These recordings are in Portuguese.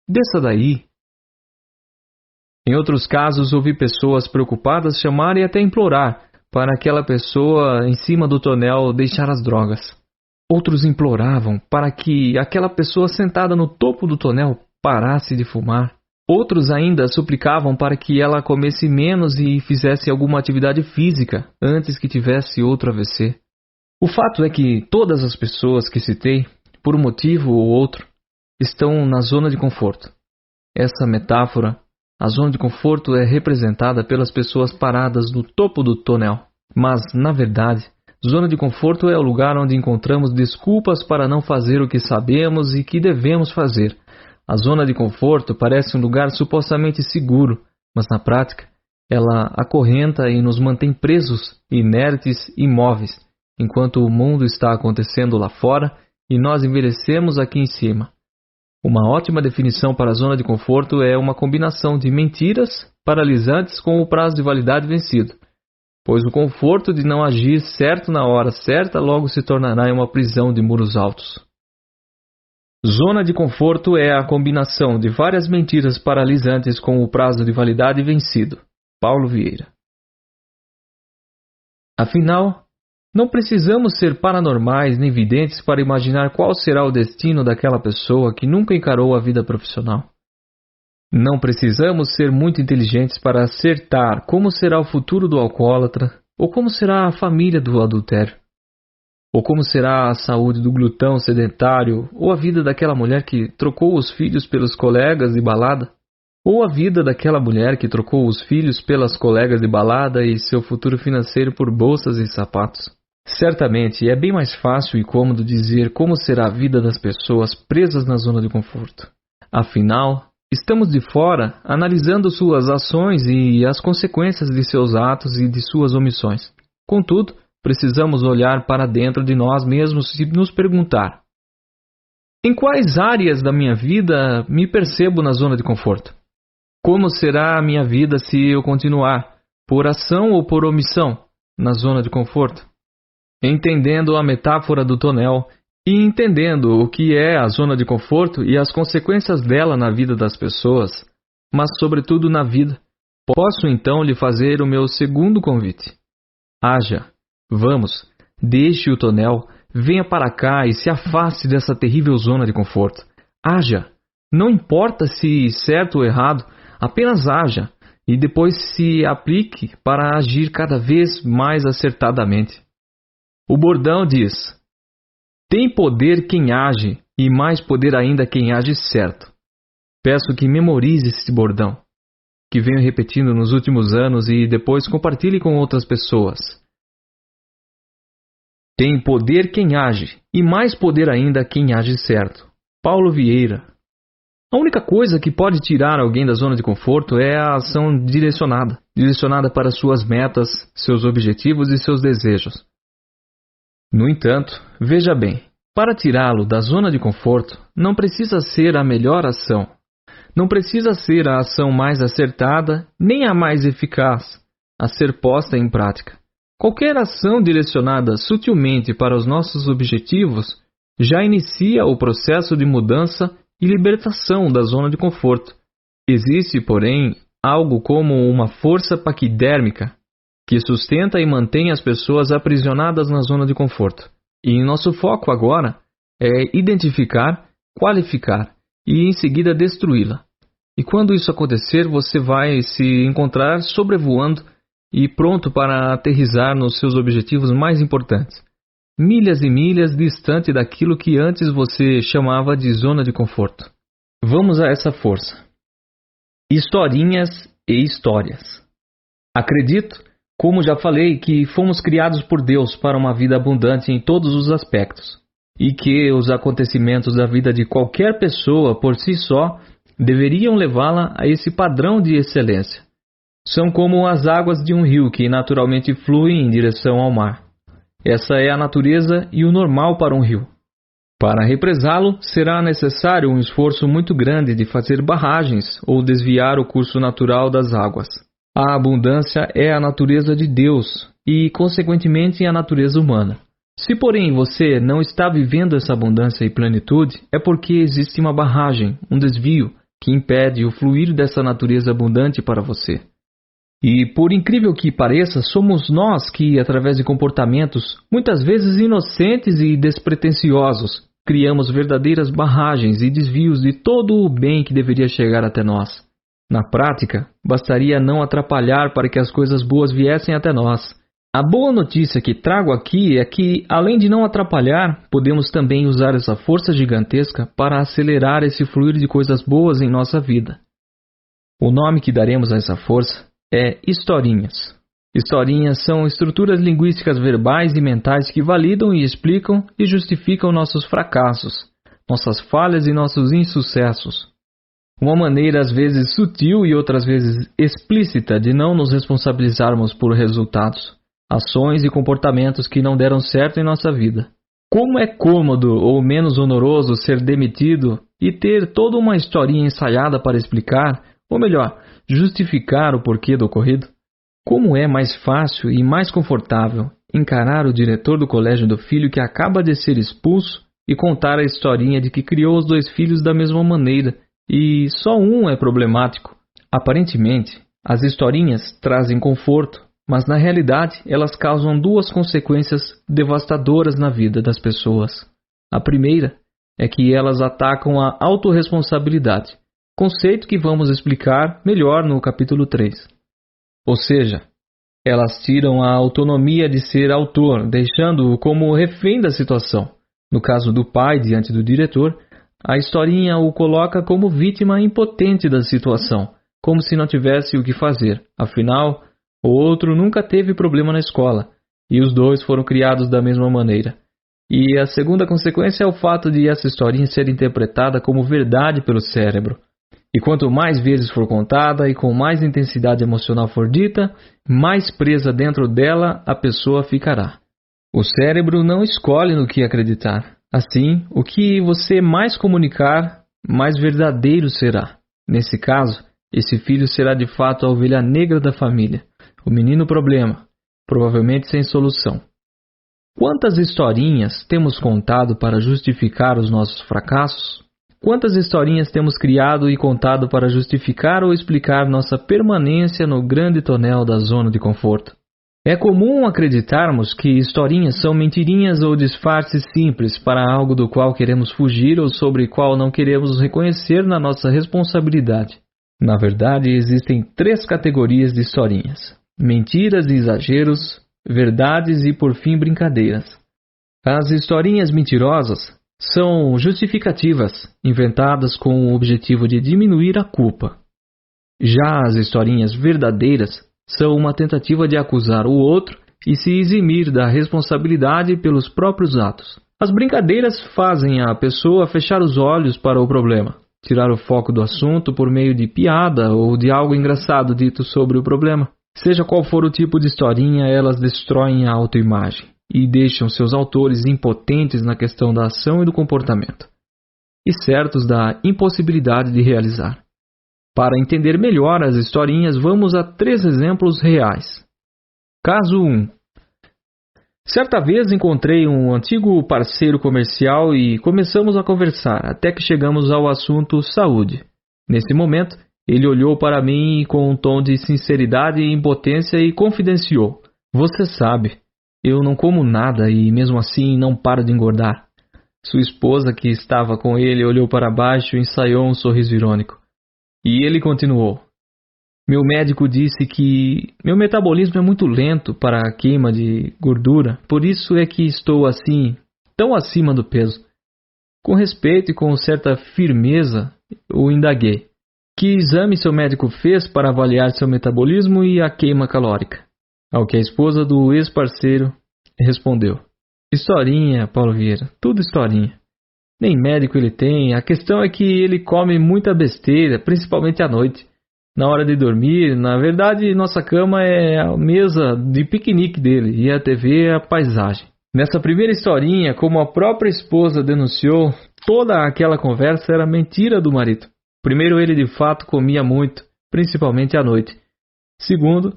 desça daí. Em outros casos, ouvi pessoas preocupadas chamar e até implorar para aquela pessoa em cima do tonel deixar as drogas. Outros imploravam para que aquela pessoa sentada no topo do tonel parasse de fumar. Outros ainda suplicavam para que ela comesse menos e fizesse alguma atividade física antes que tivesse outro AVC. O fato é que todas as pessoas que citei, por um motivo ou outro, estão na zona de conforto. Essa metáfora, a zona de conforto, é representada pelas pessoas paradas no topo do tonel. Mas, na verdade, zona de conforto é o lugar onde encontramos desculpas para não fazer o que sabemos e que devemos fazer. A zona de conforto parece um lugar supostamente seguro, mas na prática, ela acorrenta e nos mantém presos, inertes e imóveis, enquanto o mundo está acontecendo lá fora e nós envelhecemos aqui em cima. Uma ótima definição para a zona de conforto é uma combinação de mentiras paralisantes com o prazo de validade vencido, pois o conforto de não agir certo na hora certa logo se tornará uma prisão de muros altos. Zona de conforto é a combinação de várias mentiras paralisantes com o prazo de validade vencido. Paulo Vieira. Afinal, não precisamos ser paranormais nem videntes para imaginar qual será o destino daquela pessoa que nunca encarou a vida profissional. Não precisamos ser muito inteligentes para acertar como será o futuro do alcoólatra, ou como será a família do adultério, ou como será a saúde do glutão sedentário, ou a vida daquela mulher que trocou os filhos pelos colegas de balada, ou a vida daquela mulher que trocou os filhos pelas colegas de balada e seu futuro financeiro por bolsas e sapatos. Certamente é bem mais fácil e cômodo dizer como será a vida das pessoas presas na zona de conforto. Afinal, estamos de fora analisando suas ações e as consequências de seus atos e de suas omissões. Contudo, precisamos olhar para dentro de nós mesmos e nos perguntar: em quais áreas da minha vida me percebo na zona de conforto? Como será a minha vida se eu continuar, por ação ou por omissão, na zona de conforto? Entendendo a metáfora do tonel e entendendo o que é a zona de conforto e as consequências dela na vida das pessoas, mas sobretudo na vida, posso então lhe fazer o meu segundo convite. Haja, vamos, deixe o tonel, venha para cá e se afaste dessa terrível zona de conforto. Haja, não importa se certo ou errado, apenas haja e depois se aplique para agir cada vez mais acertadamente. O bordão diz: tem poder quem age e mais poder ainda quem age certo. Peço que memorize esse bordão, que venho repetindo nos últimos anos e depois compartilhe com outras pessoas. Tem poder quem age e mais poder ainda quem age certo. Paulo Vieira. A única coisa que pode tirar alguém da zona de conforto é a ação direcionada para suas metas, seus objetivos e seus desejos. No entanto, veja bem, para tirá-lo da zona de conforto, não precisa ser a melhor ação. Não precisa ser a ação mais acertada, nem a mais eficaz, a ser posta em prática. Qualquer ação direcionada sutilmente para os nossos objetivos já inicia o processo de mudança e libertação da zona de conforto. Existe, porém, algo como uma força paquidérmica que sustenta e mantém as pessoas aprisionadas na zona de conforto. E nosso foco agora é identificar, qualificar e em seguida destruí-la. E quando isso acontecer, você vai se encontrar sobrevoando e pronto para aterrissar nos seus objetivos mais importantes, milhas e milhas distante daquilo que antes você chamava de zona de conforto. Vamos a essa força. Historinhas e histórias. Acredito, como já falei, que fomos criados por Deus para uma vida abundante em todos os aspectos, e que os acontecimentos da vida de qualquer pessoa por si só deveriam levá-la a esse padrão de excelência. São como as águas de um rio que naturalmente fluem em direção ao mar. Essa é a natureza e o normal para um rio. Para represá-lo, será necessário um esforço muito grande de fazer barragens ou desviar o curso natural das águas. A abundância é a natureza de Deus e, consequentemente, a natureza humana. Se, porém, você não está vivendo essa abundância e plenitude, é porque existe uma barragem, um desvio, que impede o fluir dessa natureza abundante para você. E, por incrível que pareça, somos nós que, através de comportamentos, muitas vezes inocentes e despretensiosos, criamos verdadeiras barragens e desvios de todo o bem que deveria chegar até nós. Na prática, bastaria não atrapalhar para que as coisas boas viessem até nós. A boa notícia que trago aqui é que, além de não atrapalhar, podemos também usar essa força gigantesca para acelerar esse fluir de coisas boas em nossa vida. O nome que daremos a essa força é historinhas. Historinhas são estruturas linguísticas verbais e mentais que validam e explicam e justificam nossos fracassos, nossas falhas e nossos insucessos. Uma maneira às vezes sutil e outras vezes explícita de não nos responsabilizarmos por resultados, ações e comportamentos que não deram certo em nossa vida. Como é cômodo ou menos honoroso ser demitido e ter toda uma historinha ensaiada para explicar, ou melhor, justificar o porquê do ocorrido? Como é mais fácil e mais confortável encarar o diretor do colégio do filho que acaba de ser expulso e contar a historinha de que criou os 2 filhos da mesma maneira e só um é problemático. Aparentemente, as historinhas trazem conforto, mas na realidade elas causam 2 consequências devastadoras na vida das pessoas. A primeira é que elas atacam a autorresponsabilidade, conceito que vamos explicar melhor no capítulo 3. Ou seja, elas tiram a autonomia de ser autor, deixando-o como refém da situação. No caso do pai diante do diretor, a historinha o coloca como vítima impotente da situação, como se não tivesse o que fazer. Afinal, o outro nunca teve problema na escola, e os 2 foram criados da mesma maneira. E a segunda consequência é o fato de essa historinha ser interpretada como verdade pelo cérebro. E quanto mais vezes for contada e com mais intensidade emocional for dita, mais presa dentro dela a pessoa ficará. O cérebro não escolhe no que acreditar. Assim, o que você mais comunicar, mais verdadeiro será. Nesse caso, esse filho será de fato a ovelha negra da família, o menino problema, provavelmente sem solução. Quantas historinhas temos contado para justificar os nossos fracassos? Quantas historinhas temos criado e contado para justificar ou explicar nossa permanência no grande tonel da zona de conforto? É comum acreditarmos que historinhas são mentirinhas ou disfarces simples para algo do qual queremos fugir ou sobre o qual não queremos reconhecer na nossa responsabilidade. Na verdade, existem 3 categorias de historinhas: mentiras e exageros, verdades e, por fim, brincadeiras. As historinhas mentirosas são justificativas, inventadas com o objetivo de diminuir a culpa. Já as historinhas verdadeiras são uma tentativa de acusar o outro e se eximir da responsabilidade pelos próprios atos. As brincadeiras fazem a pessoa fechar os olhos para o problema, tirar o foco do assunto por meio de piada ou de algo engraçado dito sobre o problema. Seja qual for o tipo de historinha, elas destroem a autoimagem e deixam seus autores impotentes na questão da ação e do comportamento, e certos da impossibilidade de realizar. Para entender melhor as historinhas, vamos a 3 exemplos reais. Caso 1. Certa vez encontrei um antigo parceiro comercial e começamos a conversar, até que chegamos ao assunto saúde. Nesse momento, ele olhou para mim com um tom de sinceridade e impotência e confidenciou: "Você sabe, eu não como nada e mesmo assim não paro de engordar." Sua esposa, que estava com ele, olhou para baixo e ensaiou um sorriso irônico. E ele continuou: "Meu médico disse que meu metabolismo é muito lento para a queima de gordura, por isso é que estou assim, tão acima do peso." Com respeito e com certa firmeza, o indaguei: "Que exame seu médico fez para avaliar seu metabolismo e a queima calórica?" Ao que a esposa do ex-parceiro respondeu: "Historinha, Paulo Vieira, tudo historinha. Nem médico ele tem, a questão é que ele come muita besteira, principalmente à noite. Na hora de dormir, na verdade, nossa cama é a mesa de piquenique dele e a TV é a paisagem." Nessa primeira historinha, como a própria esposa denunciou, toda aquela conversa era mentira do marido. Primeiro, ele de fato comia muito, principalmente à noite. Segundo,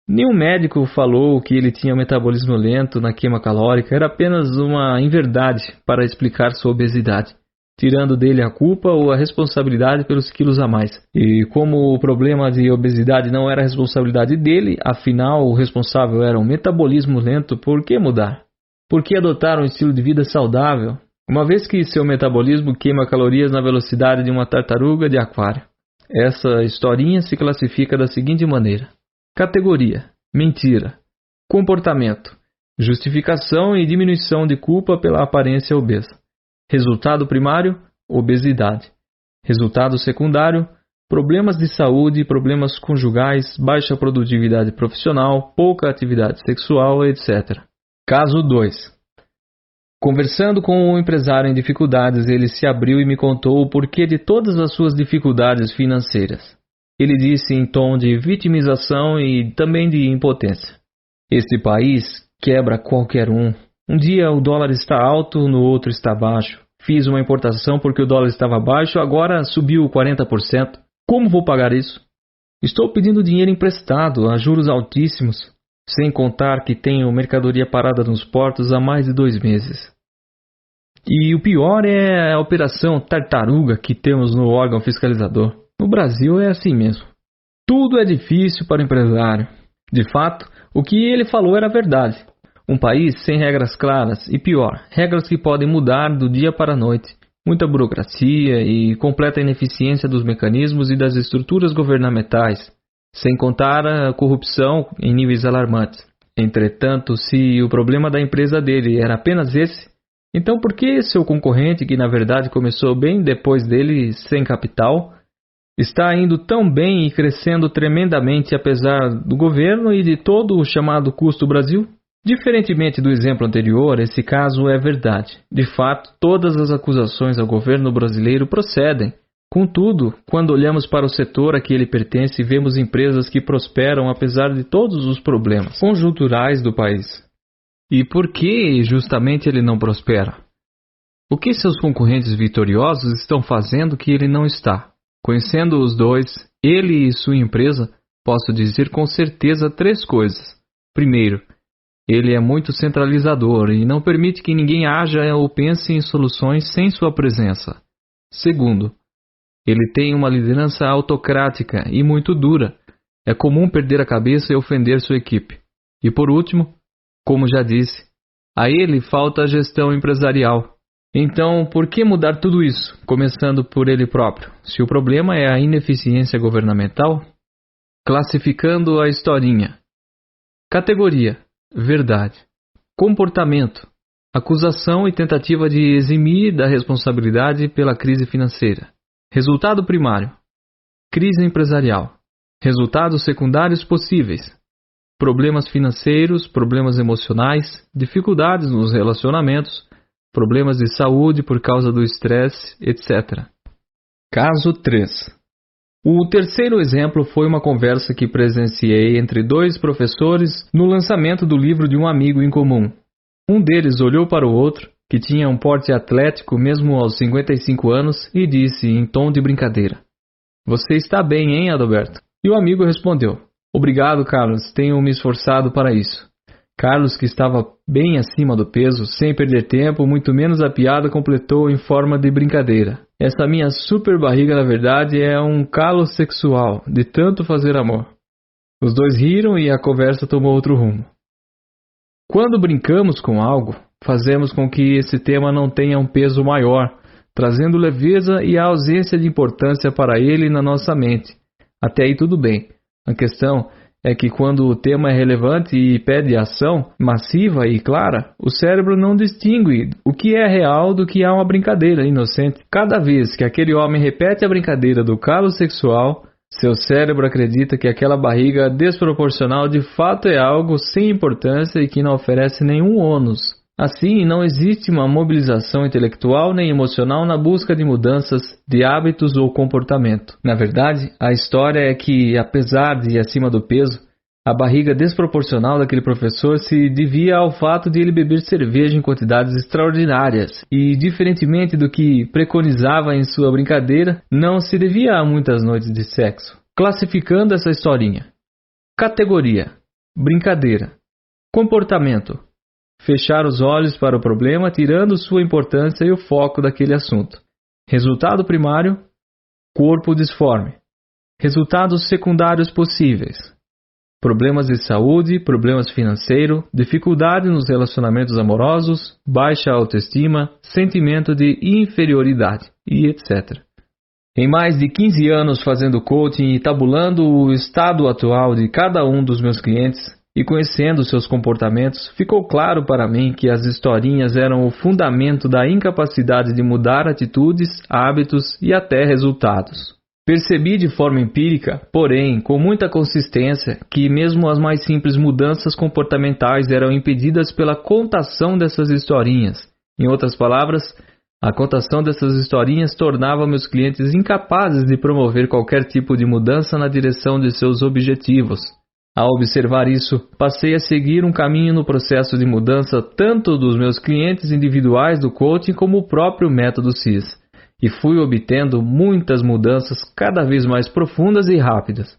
nenhum médico falou que ele tinha metabolismo lento na queima calórica, era apenas uma inverdade para explicar sua obesidade. tirando dele a culpa ou a responsabilidade pelos quilos a mais. E como o problema de obesidade não era responsabilidade dele, afinal o responsável era um metabolismo lento, por que mudar? Por que adotar um estilo de vida saudável, uma vez que seu metabolismo queima calorias na velocidade de uma tartaruga de aquário? Essa historinha se classifica da seguinte maneira: categoria: mentira. Comportamento: justificação e diminuição de culpa pela aparência obesa. Resultado primário: obesidade. Resultado secundário: problemas de saúde, problemas conjugais, baixa produtividade profissional, pouca atividade sexual, etc. Caso 2. Conversando com um empresário em dificuldades, ele se abriu e me contou o porquê de todas as suas dificuldades financeiras. Ele disse em tom de vitimização e também de impotência: este país quebra qualquer um. Um dia o dólar está alto, no outro está baixo. Fiz uma importação porque o dólar estava baixo, agora subiu 40%. Como vou pagar isso? Estou pedindo dinheiro emprestado a juros altíssimos, sem contar que tenho mercadoria parada nos portos há mais de 2 meses. E o pior é a operação tartaruga que temos no órgão fiscalizador. No Brasil é assim mesmo. Tudo é difícil para o empresário. De fato, o que ele falou era verdade. Um país sem regras claras e, pior, regras que podem mudar do dia para a noite. Muita burocracia e completa ineficiência dos mecanismos e das estruturas governamentais, sem contar a corrupção em níveis alarmantes. Entretanto, se o problema da empresa dele era apenas esse, então por que seu concorrente, que na verdade começou bem depois dele sem capital, está indo tão bem e crescendo tremendamente apesar do governo e de todo o chamado custo Brasil? Diferentemente do exemplo anterior, esse caso é verdade. De fato, todas as acusações ao governo brasileiro procedem. Contudo, quando olhamos para o setor a que ele pertence, vemos empresas que prosperam apesar de todos os problemas conjunturais do país. E por que justamente ele não prospera? O que seus concorrentes vitoriosos estão fazendo que ele não está? Conhecendo os dois, ele e sua empresa, posso dizer com certeza 3 coisas. Primeiro, ele é muito centralizador e não permite que ninguém haja ou pense em soluções sem sua presença. Segundo, ele tem uma liderança autocrática e muito dura. É comum perder a cabeça e ofender sua equipe. E por último, como já disse, a ele falta a gestão empresarial. Então, por que mudar tudo isso, começando por ele próprio, se o problema é a ineficiência governamental? Classificando a historinha. Categoria: verdade. Comportamento: acusação e tentativa de eximir da responsabilidade pela crise financeira. Resultado primário: crise empresarial. Resultados secundários possíveis: problemas financeiros, problemas emocionais, dificuldades nos relacionamentos, problemas de saúde por causa do estresse, etc. Caso 3. O terceiro exemplo foi uma conversa que presenciei entre 2 professores no lançamento do livro de um amigo em comum. Um deles olhou para o outro, que tinha um porte atlético mesmo aos 55 anos, e disse em tom de brincadeira: "Você está bem, hein, Adalberto?" E o amigo respondeu: "Obrigado, Carlos, tenho me esforçado para isso." Carlos, que estava bem acima do peso, sem perder tempo, muito menos a piada, completou em forma de brincadeira: "Essa minha super barriga, na verdade, é um calo sexual, de tanto fazer amor." Os dois riram e a conversa tomou outro rumo. Quando brincamos com algo, fazemos com que esse tema não tenha um peso maior, trazendo leveza e a ausência de importância para ele na nossa mente. Até aí tudo bem. A questão é que quando o tema é relevante e pede ação massiva e clara, o cérebro não distingue o que é real do que é uma brincadeira inocente. Cada vez que aquele homem repete a brincadeira do calo sexual, seu cérebro acredita que aquela barriga desproporcional de fato é algo sem importância e que não oferece nenhum ônus. Assim, não existe uma mobilização intelectual nem emocional na busca de mudanças de hábitos ou comportamento. Na verdade, a história é que, apesar de acima do peso, a barriga desproporcional daquele professor se devia ao fato de ele beber cerveja em quantidades extraordinárias e, diferentemente do que preconizava em sua brincadeira, não se devia a muitas noites de sexo. Classificando essa historinha. Categoria: brincadeira. Comportamento: fechar os olhos para o problema, tirando sua importância e o foco daquele assunto. Resultado primário: corpo disforme. Resultados secundários possíveis: problemas de saúde, problemas financeiros, dificuldade nos relacionamentos amorosos, baixa autoestima, sentimento de inferioridade e etc. Em mais de 15 anos fazendo coaching e tabulando o estado atual de cada um dos meus clientes e conhecendo seus comportamentos, ficou claro para mim que as historinhas eram o fundamento da incapacidade de mudar atitudes, hábitos e até resultados. Percebi de forma empírica, porém, com muita consistência, que mesmo as mais simples mudanças comportamentais eram impedidas pela contação dessas historinhas. Em outras palavras, a contação dessas historinhas tornava meus clientes incapazes de promover qualquer tipo de mudança na direção de seus objetivos. Ao observar isso, passei a seguir um caminho no processo de mudança tanto dos meus clientes individuais do coaching como o próprio método CIS. E fui obtendo muitas mudanças cada vez mais profundas e rápidas.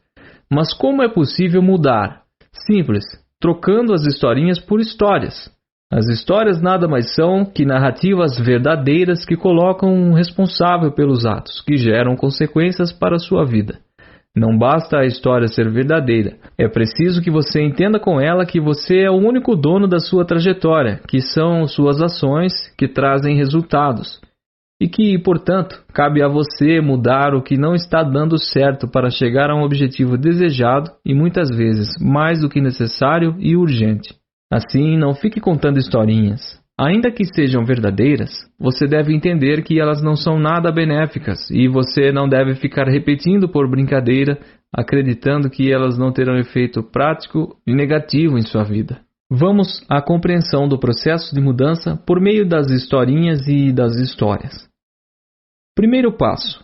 Mas como é possível mudar? Simples, trocando as historinhas por histórias. As histórias nada mais são que narrativas verdadeiras que colocam um responsável pelos atos, que geram consequências para a sua vida. Não basta a história ser verdadeira, é preciso que você entenda com ela que você é o único dono da sua trajetória, que são suas ações que trazem resultados. E que, portanto, cabe a você mudar o que não está dando certo para chegar a um objetivo desejado e muitas vezes mais do que necessário e urgente. Assim, não fique contando historinhas. Ainda que sejam verdadeiras, você deve entender que elas não são nada benéficas e você não deve ficar repetindo por brincadeira, acreditando que elas não terão efeito prático e negativo em sua vida. Vamos à compreensão do processo de mudança por meio das historinhas e das histórias. Primeiro passo: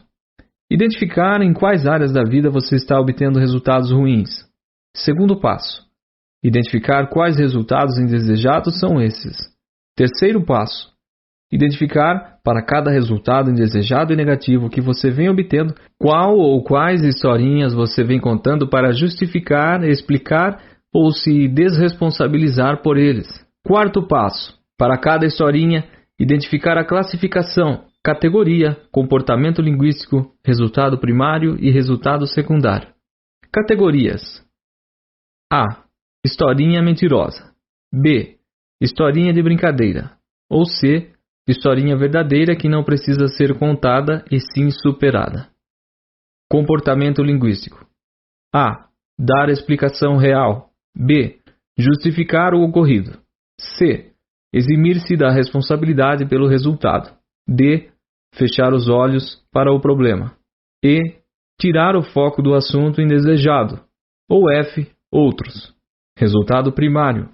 identificar em quais áreas da vida você está obtendo resultados ruins. Segundo passo: identificar quais resultados indesejados são esses. Terceiro passo: identificar para cada resultado indesejado e negativo que você vem obtendo, qual ou quais historinhas você vem contando para justificar, explicar ou se desresponsabilizar por eles. Quarto passo: para cada historinha, identificar a classificação, categoria, comportamento linguístico, resultado primário e resultado secundário. Categorias: A. Historinha mentirosa. B. Historinha de brincadeira. Ou C. Historinha verdadeira que não precisa ser contada e sim superada. Comportamento linguístico: A. Dar explicação real. B. Justificar o ocorrido. C. Eximir-se da responsabilidade pelo resultado. D. Fechar os olhos para o problema. E. Tirar o foco do assunto indesejado. Ou F. Outros. Resultado primário: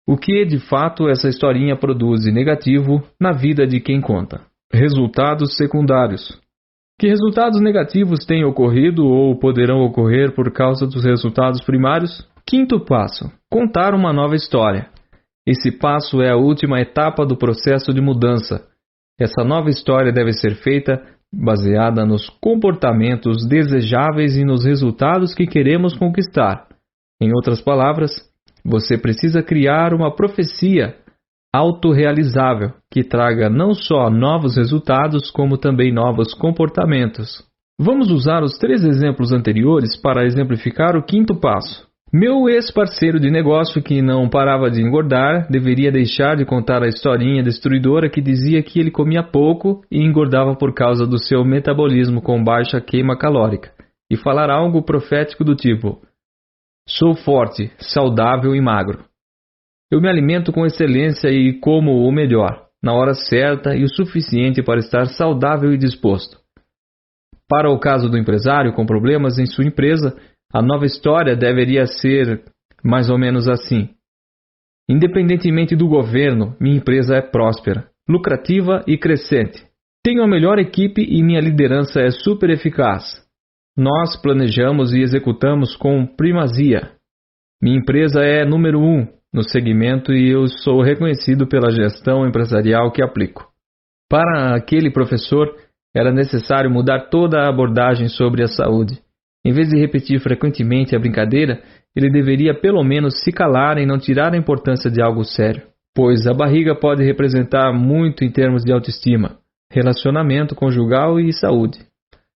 o que de fato essa historinha produz de negativo na vida de quem conta. Resultados secundários: que resultados negativos têm ocorrido ou poderão ocorrer por causa dos resultados primários? Quinto passo: contar uma nova história. Esse passo é a última etapa do processo de mudança. Essa nova história deve ser feita baseada nos comportamentos desejáveis e nos resultados que queremos conquistar. Em outras palavras, você precisa criar uma profecia autorrealizável que traga não só novos resultados, como também novos comportamentos. Vamos usar os 3 exemplos anteriores para exemplificar o quinto passo. Meu ex-parceiro de negócio que não parava de engordar deveria deixar de contar a historinha destruidora que dizia que ele comia pouco e engordava por causa do seu metabolismo com baixa queima calórica e falar algo profético do tipo: sou forte, saudável e magro. Eu me alimento com excelência e como o melhor, na hora certa e o suficiente para estar saudável e disposto. Para o caso do empresário com problemas em sua empresa, a nova história deveria ser mais ou menos assim: independentemente do governo, minha empresa é próspera, lucrativa e crescente. Tenho a melhor equipe e minha liderança é super eficaz. Nós planejamos e executamos com primazia. Minha empresa é número 1 no segmento e eu sou reconhecido pela gestão empresarial que aplico. Para aquele professor, era necessário mudar toda a abordagem sobre a saúde. Em vez de repetir frequentemente a brincadeira, ele deveria pelo menos se calar e não tirar a importância de algo sério, pois a barriga pode representar muito em termos de autoestima. relacionamento conjugal e saúde.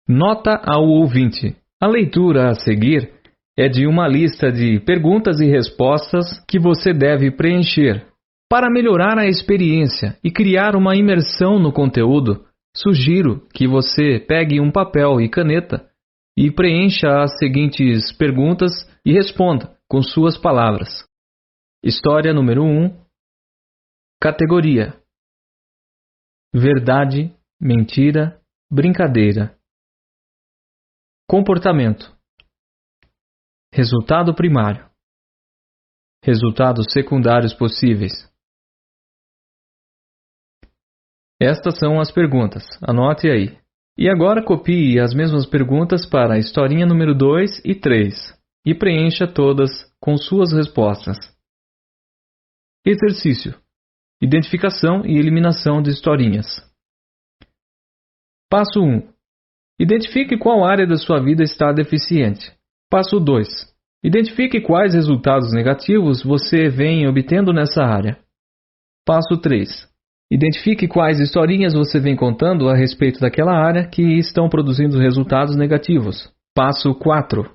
Nota ao ouvinte: a leitura a seguir é de uma lista de perguntas e respostas que você deve preencher. Para melhorar a experiência e criar uma imersão no conteúdo, sugiro que você pegue um papel e caneta e preencha as seguintes perguntas e responda com suas palavras. História número 1. Categoria: verdade, mentira, brincadeira. Comportamento: resultado primário. Resultados secundários possíveis. Estas são as perguntas. Anote aí. E agora copie as mesmas perguntas para a historinha número 2 e 3 e preencha todas com suas respostas. Exercício: identificação e eliminação de historinhas. Passo 1. Identifique qual área da sua vida está deficiente. Passo 2. Identifique quais resultados negativos você vem obtendo nessa área. Passo 3. Identifique quais historinhas você vem contando a respeito daquela área que estão produzindo resultados negativos. Passo 4.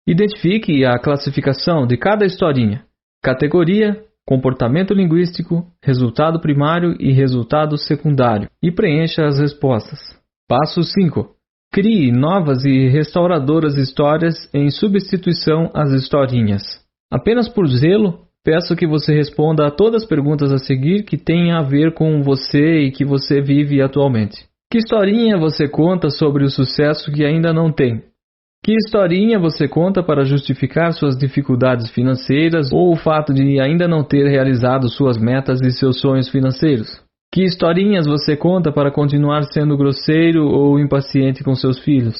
Identifique a classificação de cada historinha. Categoria: comportamento linguístico, resultado primário e resultado secundário, e preencha as respostas. Passo 5. Crie novas e restauradoras histórias em substituição às historinhas. Apenas por zelo, peço que você responda a todas as perguntas a seguir que têm a ver com você e que você vive atualmente. Que historinha você conta sobre o sucesso que ainda não tem? Que historinha você conta para justificar suas dificuldades financeiras ou o fato de ainda não ter realizado suas metas e seus sonhos financeiros? Que historinhas você conta para continuar sendo grosseiro ou impaciente com seus filhos?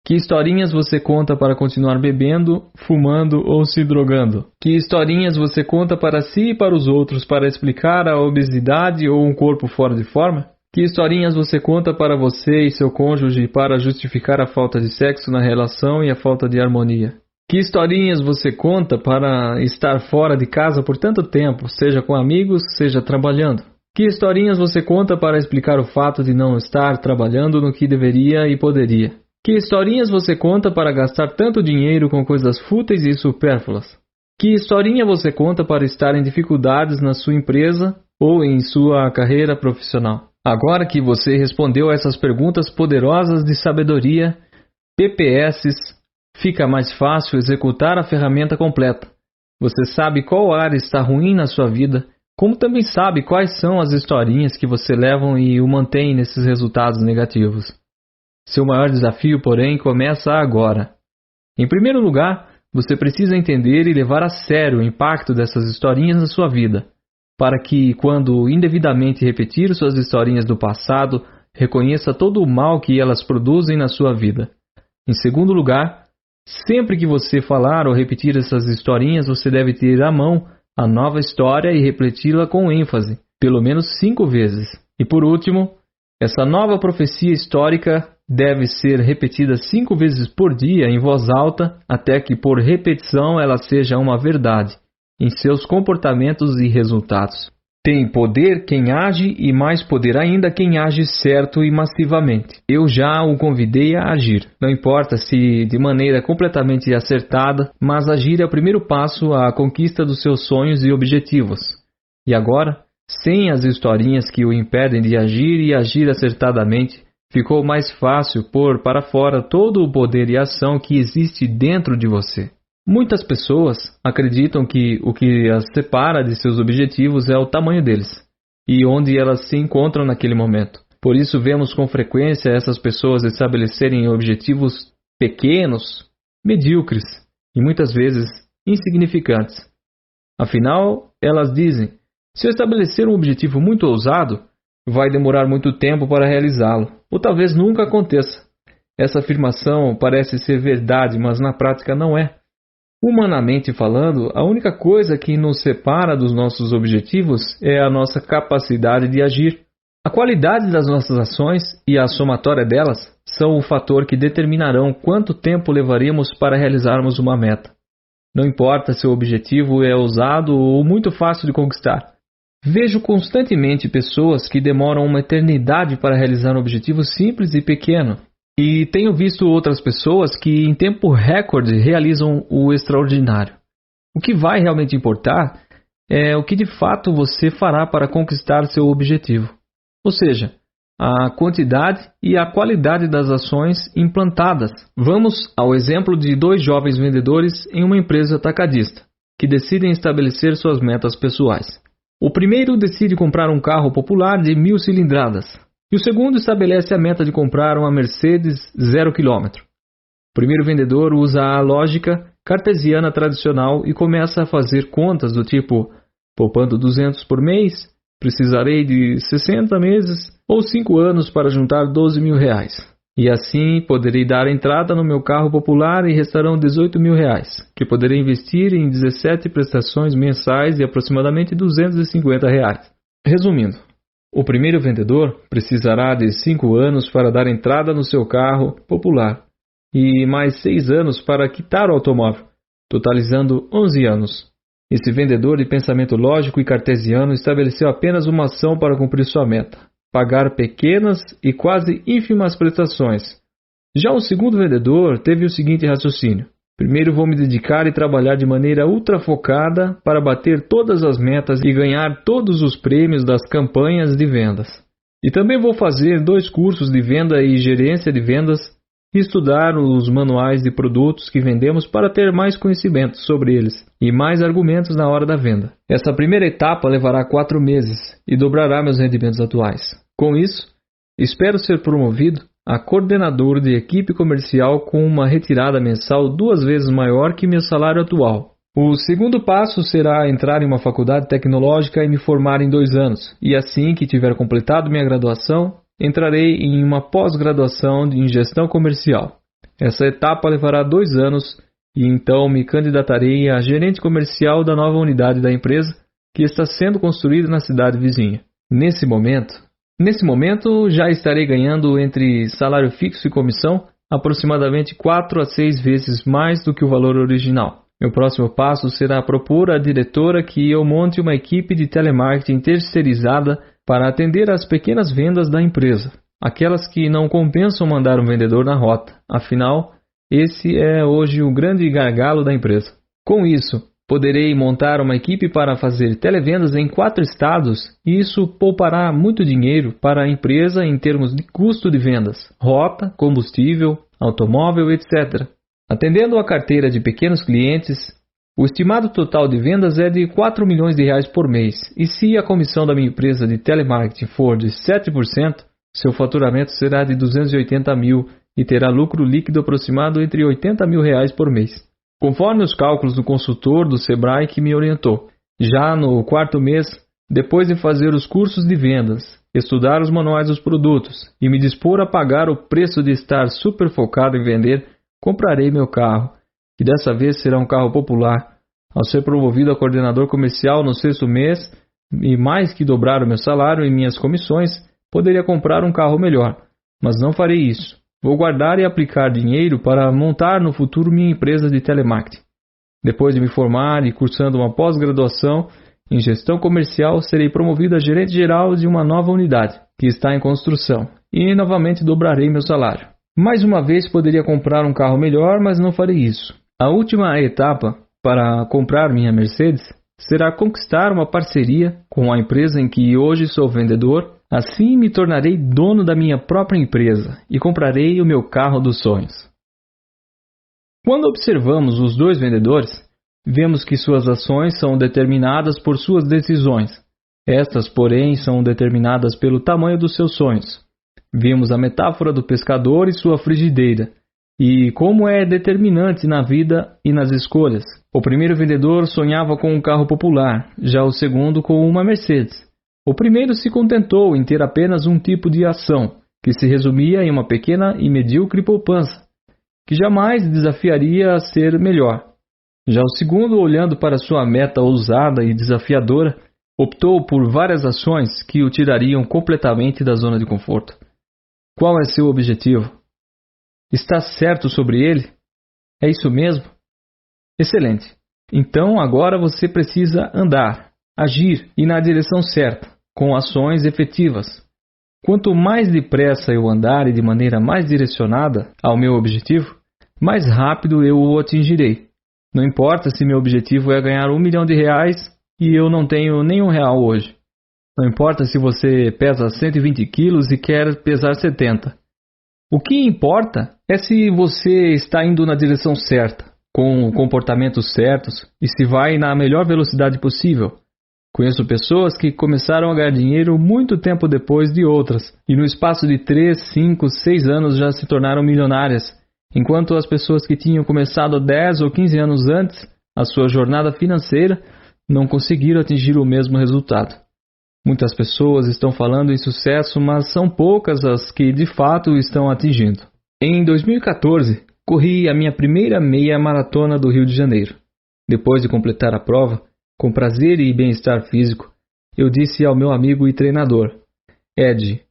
Que historinhas você conta para continuar bebendo, fumando ou se drogando? Que historinhas você conta para si e para os outros para explicar a obesidade ou um corpo fora de forma? Que historinhas você conta para você e seu cônjuge para justificar a falta de sexo na relação e a falta de harmonia? Que historinhas você conta para estar fora de casa por tanto tempo, seja com amigos, seja trabalhando? Que historinhas você conta para explicar o fato de não estar trabalhando no que deveria e poderia? Que historinhas você conta para gastar tanto dinheiro com coisas fúteis e supérfluas? Que historinha você conta para estar em dificuldades na sua empresa ou em sua carreira profissional? Agora que você respondeu a essas perguntas poderosas de sabedoria, PPS, fica mais fácil executar a ferramenta completa. Você sabe qual área está ruim na sua vida, como também sabe quais são as historinhas que você leva e o mantém nesses resultados negativos. Seu maior desafio, porém, começa agora. Em primeiro lugar, você precisa entender e levar a sério o impacto dessas historinhas na sua vida, para que, quando indevidamente repetir suas historinhas do passado, reconheça todo o mal que elas produzem na sua vida. Em segundo lugar, sempre que você falar ou repetir essas historinhas, você deve ter à mão a nova história e repeti-la com ênfase, pelo menos 5 vezes. E por último, essa nova profecia histórica deve ser repetida 5 vezes por dia em voz alta, até que por repetição ela seja uma verdade em seus comportamentos e resultados. Tem poder quem age e mais poder ainda quem age certo e massivamente. Eu já o convidei a agir. Não importa se de maneira completamente acertada, mas agir é o primeiro passo à conquista dos seus sonhos e objetivos. E agora, sem as historinhas que o impedem de agir e agir acertadamente, ficou mais fácil pôr para fora todo o poder e ação que existe dentro de você. Muitas pessoas acreditam que o que as separa de seus objetivos é o tamanho deles e onde elas se encontram naquele momento. Por isso vemos com frequência essas pessoas estabelecerem objetivos pequenos, medíocres e muitas vezes insignificantes. Afinal, elas dizem: se eu estabelecer um objetivo muito ousado, vai demorar muito tempo para realizá-lo, ou talvez nunca aconteça. Essa afirmação parece ser verdade, mas na prática não é. Humanamente falando, a única coisa que nos separa dos nossos objetivos é a nossa capacidade de agir. A qualidade das nossas ações e a somatória delas são o fator que determinarão quanto tempo levaremos para realizarmos uma meta. Não importa se o objetivo é ousado ou muito fácil de conquistar. Vejo constantemente pessoas que demoram uma eternidade para realizar um objetivo simples e pequeno. E tenho visto outras pessoas que em tempo recorde realizam o extraordinário. O que vai realmente importar é o que de fato você fará para conquistar seu objetivo. Ou seja, a quantidade e a qualidade das ações implantadas. Vamos ao exemplo de 2 jovens vendedores em uma empresa atacadista, que decidem estabelecer suas metas pessoais. O primeiro decide comprar um carro popular de 1000 cilindradas, e o segundo estabelece a meta de comprar uma Mercedes 0 km. O primeiro vendedor usa a lógica cartesiana tradicional e começa a fazer contas do tipo: poupando 200 por mês, precisarei de 60 meses ou 5 anos para juntar 12 mil reais. E assim poderei dar entrada no meu carro popular e restarão 18 mil reais, que poderei investir em 17 prestações mensais de aproximadamente 250 reais. Resumindo, o primeiro vendedor precisará de 5 anos para dar entrada no seu carro popular e mais 6 anos para quitar o automóvel, totalizando 11 anos. Esse vendedor de pensamento lógico e cartesiano estabeleceu apenas uma ação para cumprir sua meta: pagar pequenas e quase ínfimas prestações. Já o segundo vendedor teve o seguinte raciocínio: primeiro vou me dedicar e trabalhar de maneira ultra focada para bater todas as metas e ganhar todos os prêmios das campanhas de vendas. E também vou fazer 2 cursos de venda e gerência de vendas e estudar os manuais de produtos que vendemos para ter mais conhecimento sobre eles e mais argumentos na hora da venda. Essa primeira etapa levará 4 meses e dobrará meus rendimentos atuais. Com isso, espero ser promovido a coordenador de equipe comercial com uma retirada mensal 2 vezes maior que meu salário atual. O segundo passo será entrar em uma faculdade tecnológica e me formar em 2 anos, e assim que tiver completado minha graduação, entrarei em uma pós-graduação em gestão comercial. Essa etapa levará 2 anos e então me candidatarei a gerente comercial da nova unidade da empresa que está sendo construída na cidade vizinha. Nesse momento, já estarei ganhando entre salário fixo e comissão aproximadamente 4 a 6 vezes mais do que o valor original. Meu próximo passo será propor à diretora que eu monte uma equipe de telemarketing terceirizada para atender às pequenas vendas da empresa, aquelas que não compensam mandar um vendedor na rota. Afinal, esse é hoje o grande gargalo da empresa. Com isso, poderei montar uma equipe para fazer televendas em 4 estados e isso poupará muito dinheiro para a empresa em termos de custo de vendas, rota, combustível, automóvel, etc. Atendendo a carteira de pequenos clientes, o estimado total de vendas é de 4 milhões de reais por mês, e se a comissão da minha empresa de telemarketing for de 7%, seu faturamento será de 280 mil e terá lucro líquido aproximado entre 80 mil reais por mês. Conforme os cálculos do consultor do Sebrae que me orientou, já no 4º mês, depois de fazer os cursos de vendas, estudar os manuais dos produtos e me dispor a pagar o preço de estar super focado em vender, comprarei meu carro, que dessa vez será um carro popular. Ao ser promovido a coordenador comercial no 6º mês e mais que dobrar o meu salário e minhas comissões, poderia comprar um carro melhor, mas não farei isso. Vou guardar e aplicar dinheiro para montar no futuro minha empresa de telemarketing. Depois de me formar e cursando uma pós-graduação em gestão comercial, serei promovido a gerente geral de uma nova unidade, que está em construção, e novamente dobrarei meu salário. Mais uma vez poderia comprar um carro melhor, mas não farei isso. A última etapa para comprar minha Mercedes será conquistar uma parceria com a empresa em que hoje sou vendedor. Assim me tornarei dono da minha própria empresa e comprarei o meu carro dos sonhos. Quando observamos os 2 vendedores, vemos que suas ações são determinadas por suas decisões. Estas, porém, são determinadas pelo tamanho dos seus sonhos. Vimos a metáfora do pescador e sua frigideira, e como é determinante na vida e nas escolhas. O primeiro vendedor sonhava com um carro popular, já o segundo com uma Mercedes. O primeiro se contentou em ter apenas um tipo de ação, que se resumia em uma pequena e medíocre poupança, que jamais desafiaria a ser melhor. Já o segundo, olhando para sua meta ousada e desafiadora, optou por várias ações que o tirariam completamente da zona de conforto. Qual é seu objetivo? Está certo sobre ele? É isso mesmo? Excelente. Então agora você precisa andar. agir e na direção certa, com ações efetivas. Quanto mais depressa eu andar e de maneira mais direcionada ao meu objetivo, mais rápido eu o atingirei. Não importa se meu objetivo é ganhar R$1 milhão e eu não tenho nenhum real hoje. Não importa se você pesa 120 quilos e quer pesar 70. O que importa é se você está indo na direção certa, com comportamentos certos e se vai na melhor velocidade possível. Conheço pessoas que começaram a ganhar dinheiro muito tempo depois de outras, e no espaço de 3, 5, 6 anos já se tornaram milionárias, enquanto as pessoas que tinham começado 10 ou 15 anos antes a sua jornada financeira não conseguiram atingir o mesmo resultado. Muitas pessoas estão falando em sucesso, mas são poucas as que de fato estão atingindo. Em 2014, corri a minha primeira meia maratona do Rio de Janeiro. Depois de completar a prova, com prazer e bem-estar físico, eu disse ao meu amigo e treinador: Ed,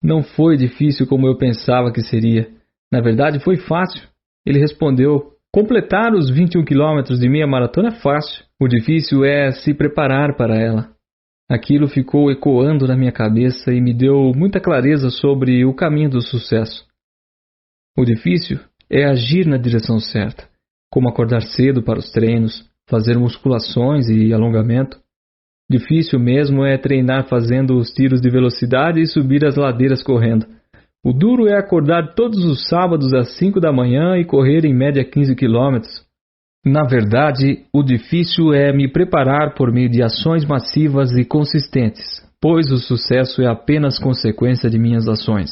não foi difícil como eu pensava que seria. Na verdade, foi fácil. Ele respondeu: completar os 21 quilômetros de meia maratona é fácil. O difícil é se preparar para ela. Aquilo ficou ecoando na minha cabeça e me deu muita clareza sobre o caminho do sucesso. O difícil é agir na direção certa, como acordar cedo para os treinos, fazer musculações e alongamento. Difícil mesmo é treinar fazendo os tiros de velocidade e subir as ladeiras correndo. O duro é acordar todos os sábados às 5 da manhã e correr em média 15 quilômetros. Na verdade, o difícil é me preparar por meio de ações massivas e consistentes, pois o sucesso é apenas consequência de minhas ações.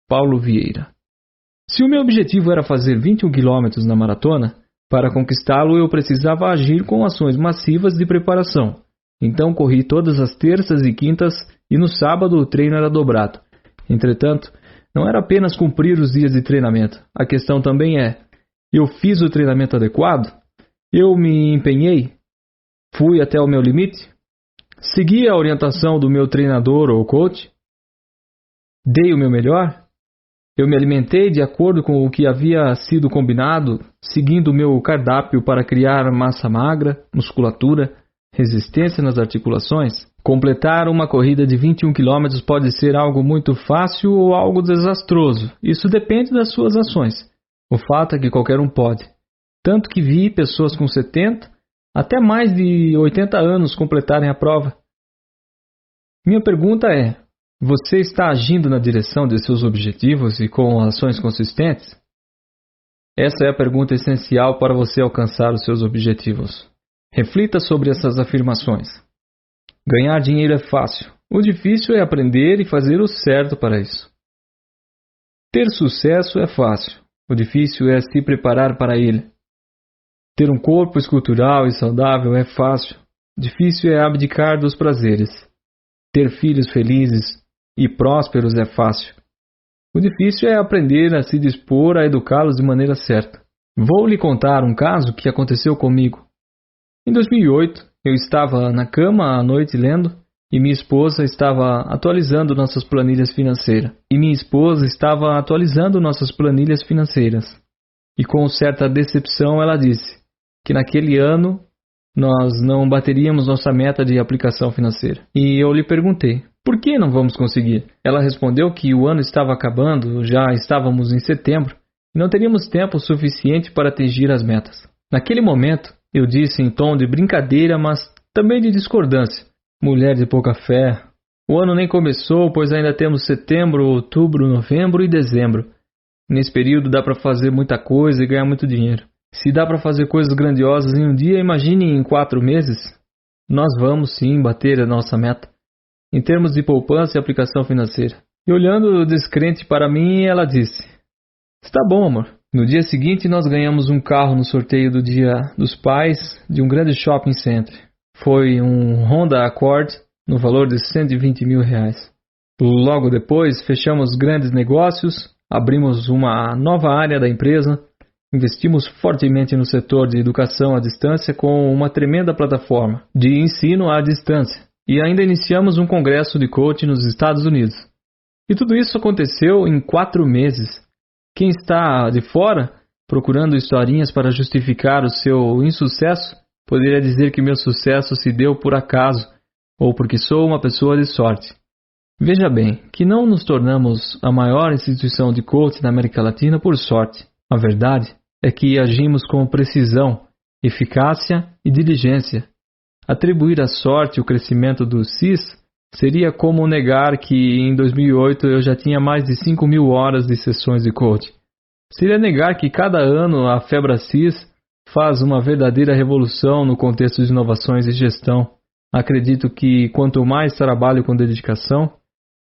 Paulo Vieira. Se o meu objetivo era fazer 21 quilômetros na maratona, para conquistá-lo eu precisava agir com ações massivas de preparação. Então corri todas as terças e quintas e no sábado o treino era dobrado. Entretanto, não era apenas cumprir os dias de treinamento. A questão também é: eu fiz o treinamento adequado? Eu me empenhei? Fui até o meu limite? Segui a orientação do meu treinador ou coach? Dei o meu melhor? Eu me alimentei de acordo com o que havia sido combinado, seguindo o meu cardápio para criar massa magra, musculatura, resistência nas articulações? Completar uma corrida de 21 km pode ser algo muito fácil ou algo desastroso. Isso depende das suas ações. O fato é que qualquer um pode. Tanto que vi pessoas com 70, até mais de 80 anos completarem a prova. Minha pergunta é: você está agindo na direção de seus objetivos e com ações consistentes? Essa é a pergunta essencial para você alcançar os seus objetivos. Reflita sobre essas afirmações. Ganhar dinheiro é fácil. O difícil é aprender e fazer o certo para isso. Ter sucesso é fácil. O difícil é se preparar para ele. Ter um corpo escultural e saudável é fácil. Difícil é abdicar dos prazeres. Ter filhos felizes e prósperos é fácil. O difícil é aprender a se dispor a educá-los de maneira certa. Vou lhe contar um caso que aconteceu comigo. Em 2008, eu estava na cama à noite lendo e minha esposa estava atualizando nossas planilhas financeiras. E com certa decepção ela disse que naquele ano nós não bateríamos nossa meta de aplicação financeira. E eu lhe perguntei: por que não vamos conseguir? Ela respondeu que o ano estava acabando, já estávamos em setembro, e não teríamos tempo suficiente para atingir as metas. Naquele momento, eu disse em tom de brincadeira, mas também de discordância: mulher de pouca fé, o ano nem começou, pois ainda temos setembro, outubro, novembro e dezembro. Nesse período dá para fazer muita coisa e ganhar muito dinheiro. Se dá para fazer coisas grandiosas em um dia, imagine em 4 meses. Nós vamos sim bater a nossa meta, em termos de poupança e aplicação financeira. E olhando descrente para mim, ela disse: está bom, amor. No dia seguinte, nós ganhamos um carro no sorteio do Dia dos Pais de um grande shopping center. Foi um Honda Accord no valor de R$120 mil. Logo depois, fechamos grandes negócios, abrimos uma nova área da empresa, investimos fortemente no setor de educação à distância com uma tremenda plataforma de ensino à distância e ainda iniciamos um congresso de coaching nos Estados Unidos. E tudo isso aconteceu em 4 meses. Quem está de fora, procurando historinhas para justificar o seu insucesso, poderia dizer que meu sucesso se deu por acaso, ou porque sou uma pessoa de sorte. Veja bem, que não nos tornamos a maior instituição de coaching da América Latina por sorte. A verdade é que agimos com precisão, eficácia e diligência. Atribuir à sorte o crescimento do CIS seria como negar que em 2008 eu já tinha mais de 5.000 horas de sessões de coaching. Seria negar que cada ano a FebraCIS faz uma verdadeira revolução no contexto de inovações e gestão. Acredito que quanto mais trabalho com dedicação,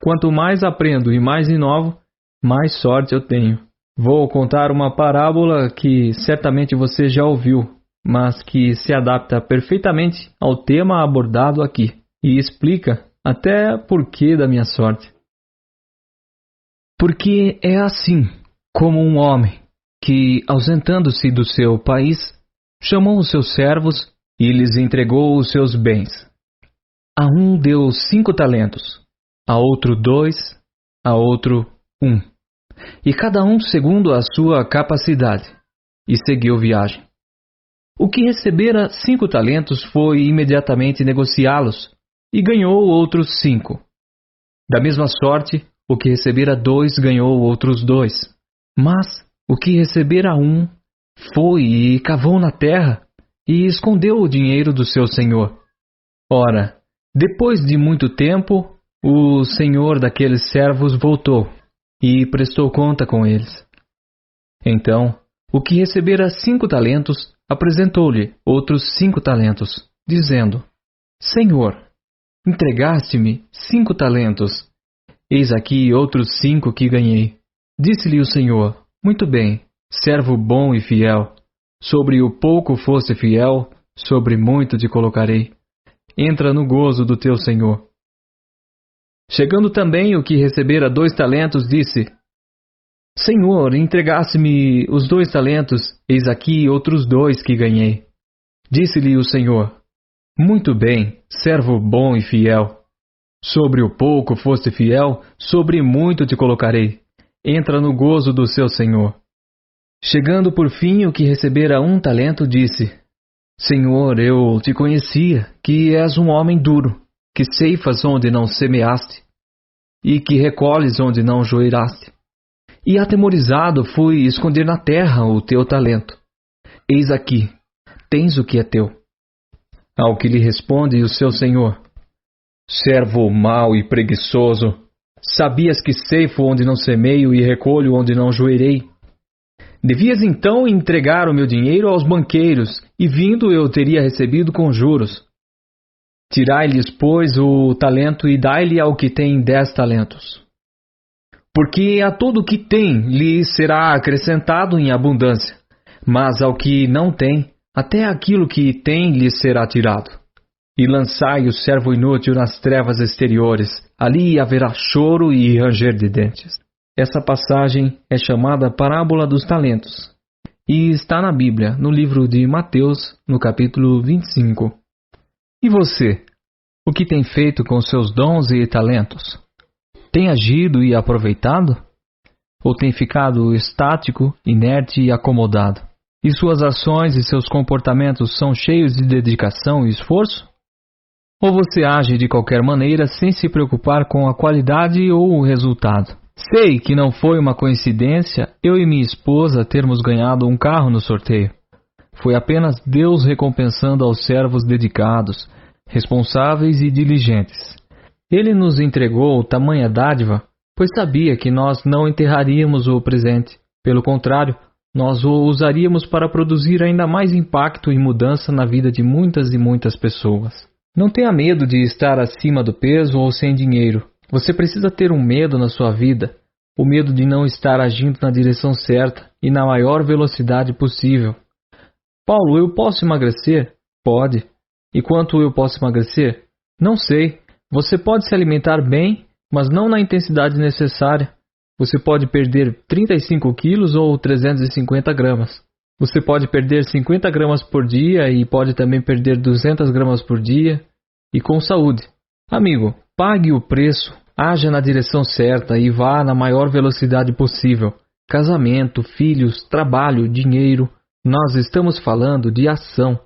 quanto mais aprendo e mais inovo, mais sorte eu tenho. Vou contar uma parábola que certamente você já ouviu, mas que se adapta perfeitamente ao tema abordado aqui e explica até porquê da minha sorte. Porque é assim como um homem que, ausentando-se do seu país, chamou os seus servos e lhes entregou os seus bens. A um deu 5 talentos, a outro 2, a outro 1, e cada um segundo a sua capacidade, e seguiu viagem. O que recebera 5 talentos foi imediatamente negociá-los, e ganhou outros 5. Da mesma sorte, o que recebera 2 ganhou outros 2. Mas o que recebera 1 foi e cavou na terra, e escondeu o dinheiro do seu senhor. Ora, depois de muito tempo, o senhor daqueles servos voltou, e prestou conta com eles. Então, o que recebera 5 talentos, apresentou-lhe outros 5 talentos, dizendo: Senhor, entregaste-me 5 talentos. Eis aqui outros 5 que ganhei. Disse-lhe o Senhor: Muito bem, servo bom e fiel. Sobre o pouco foste fiel, sobre muito te colocarei. Entra no gozo do teu Senhor. Chegando também o que recebera 2 talentos, disse: Senhor, entregaste-me os 2 talentos, eis aqui outros 2 que ganhei. Disse-lhe o Senhor: Muito bem, servo bom e fiel. Sobre o pouco foste fiel, sobre muito te colocarei. Entra no gozo do seu Senhor. Chegando por fim o que recebera 1 talento, disse: Senhor, eu te conhecia, que és um homem duro, que ceifas onde não semeaste, e que recolhes onde não joeiraste. E atemorizado fui esconder na terra o teu talento. Eis aqui, tens o que é teu. Ao que lhe responde o seu senhor: Servo mau e preguiçoso, sabias que ceifo onde não semeio e recolho onde não joeirei? Devias então entregar o meu dinheiro aos banqueiros, e vindo eu teria recebido com juros. Tirai-lhes, pois, o talento e dai-lhe ao que tem 10 talentos. Porque a todo o que tem lhe será acrescentado em abundância, mas ao que não tem, até aquilo que tem lhe será tirado. E lançai o servo inútil nas trevas exteriores, ali haverá choro e ranger de dentes. Essa passagem é chamada Parábola dos Talentos, e está na Bíblia, no livro de Mateus, no capítulo 25. E você, o que tem feito com seus dons e talentos? Tem agido e aproveitado? Ou tem ficado estático, inerte e acomodado? E suas ações e seus comportamentos são cheios de dedicação e esforço? Ou você age de qualquer maneira sem se preocupar com a qualidade ou o resultado? Sei que não foi uma coincidência eu e minha esposa termos ganhado um carro no sorteio. Foi apenas Deus recompensando aos servos dedicados, responsáveis e diligentes. Ele nos entregou tamanha dádiva, pois sabia que nós não enterraríamos o presente. Pelo contrário, nós o usaríamos para produzir ainda mais impacto e mudança na vida de muitas e muitas pessoas. Não tenha medo de estar acima do peso ou sem dinheiro. Você precisa ter um medo na sua vida, o medo de não estar agindo na direção certa e na maior velocidade possível. Paulo, eu posso emagrecer? Pode. E quanto eu posso emagrecer? Não sei. Você pode se alimentar bem, mas não na intensidade necessária. Você pode perder 35 quilos ou 350 gramas. Você pode perder 50 gramas por dia e pode também perder 200 gramas por dia e com saúde. Amigo, pague o preço, haja na direção certa e vá na maior velocidade possível. Casamento, filhos, trabalho, dinheiro. Nós estamos falando de ação.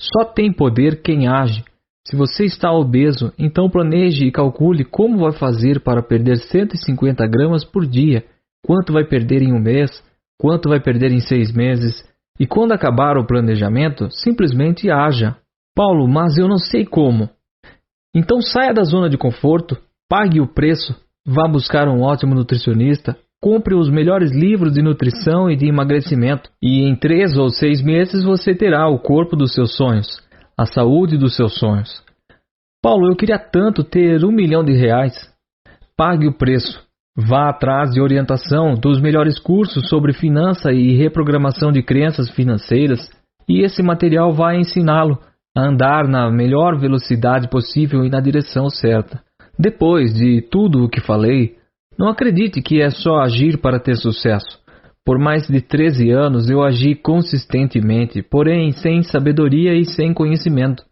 Só tem poder quem age. Se você está obeso, então planeje e calcule como vai fazer para perder 150 gramas por dia, quanto vai perder em um mês, quanto vai perder em 6 meses, e quando acabar o planejamento, simplesmente haja. Paulo, mas eu não sei como. Então saia da zona de conforto, pague o preço, vá buscar um ótimo nutricionista, compre os melhores livros de nutrição e de emagrecimento, e em 3 ou 6 meses você terá o corpo dos seus sonhos, a saúde dos seus sonhos. Paulo, eu queria tanto ter R$1 milhão. Pague o preço. Vá atrás de orientação dos melhores cursos sobre finança e reprogramação de crenças financeiras, e esse material vai ensiná-lo a andar na melhor velocidade possível e na direção certa. Depois de tudo o que falei, não acredite que é só agir para ter sucesso. Por mais de 13 anos eu agi consistentemente, porém sem sabedoria e sem conhecimento.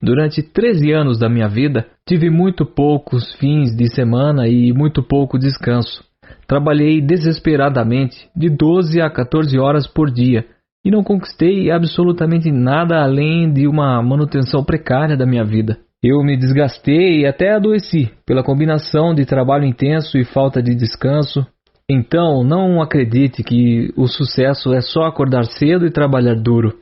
Durante 13 anos da minha vida, tive muito poucos fins de semana e muito pouco descanso. Trabalhei desesperadamente, de 12 a 14 horas por dia, e não conquistei absolutamente nada além de uma manutenção precária da minha vida. Eu me desgastei e até adoeci pela combinação de trabalho intenso e falta de descanso. Então, não acredite que o sucesso é só acordar cedo e trabalhar duro.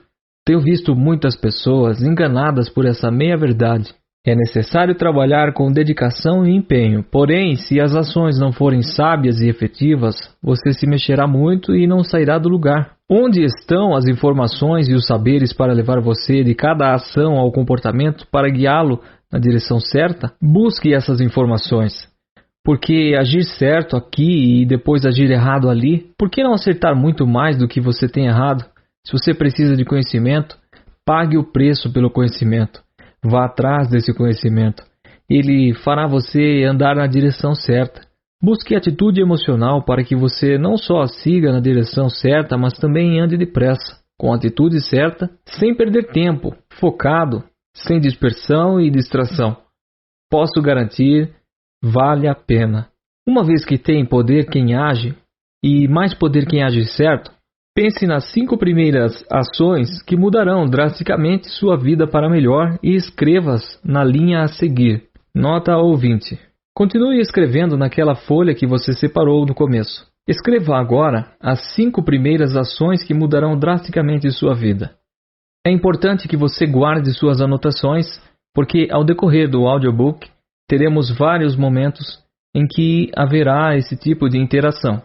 Tenho visto muitas pessoas enganadas por essa meia-verdade. É necessário trabalhar com dedicação e empenho, porém, se as ações não forem sábias e efetivas, você se mexerá muito e não sairá do lugar. Onde estão as informações e os saberes para levar você de cada ação ao comportamento para guiá-lo na direção certa? Busque essas informações. Porque agir certo aqui e depois agir errado ali, por que não acertar muito mais do que você tem errado? Se você precisa de conhecimento, pague o preço pelo conhecimento. Vá atrás desse conhecimento. Ele fará você andar na direção certa. Busque atitude emocional para que você não só siga na direção certa, mas também ande depressa, com a atitude certa, sem perder tempo, focado, sem dispersão e distração. Posso garantir, vale a pena. Uma vez que tem poder quem age, e mais poder quem age certo, pense nas 5 primeiras ações que mudarão drasticamente sua vida para melhor e escreva-as na linha a seguir. Nota ouvinte. Continue escrevendo naquela folha que você separou no começo. Escreva agora as 5 primeiras ações que mudarão drasticamente sua vida. É importante que você guarde suas anotações, porque ao decorrer do audiobook teremos vários momentos em que haverá esse tipo de interação.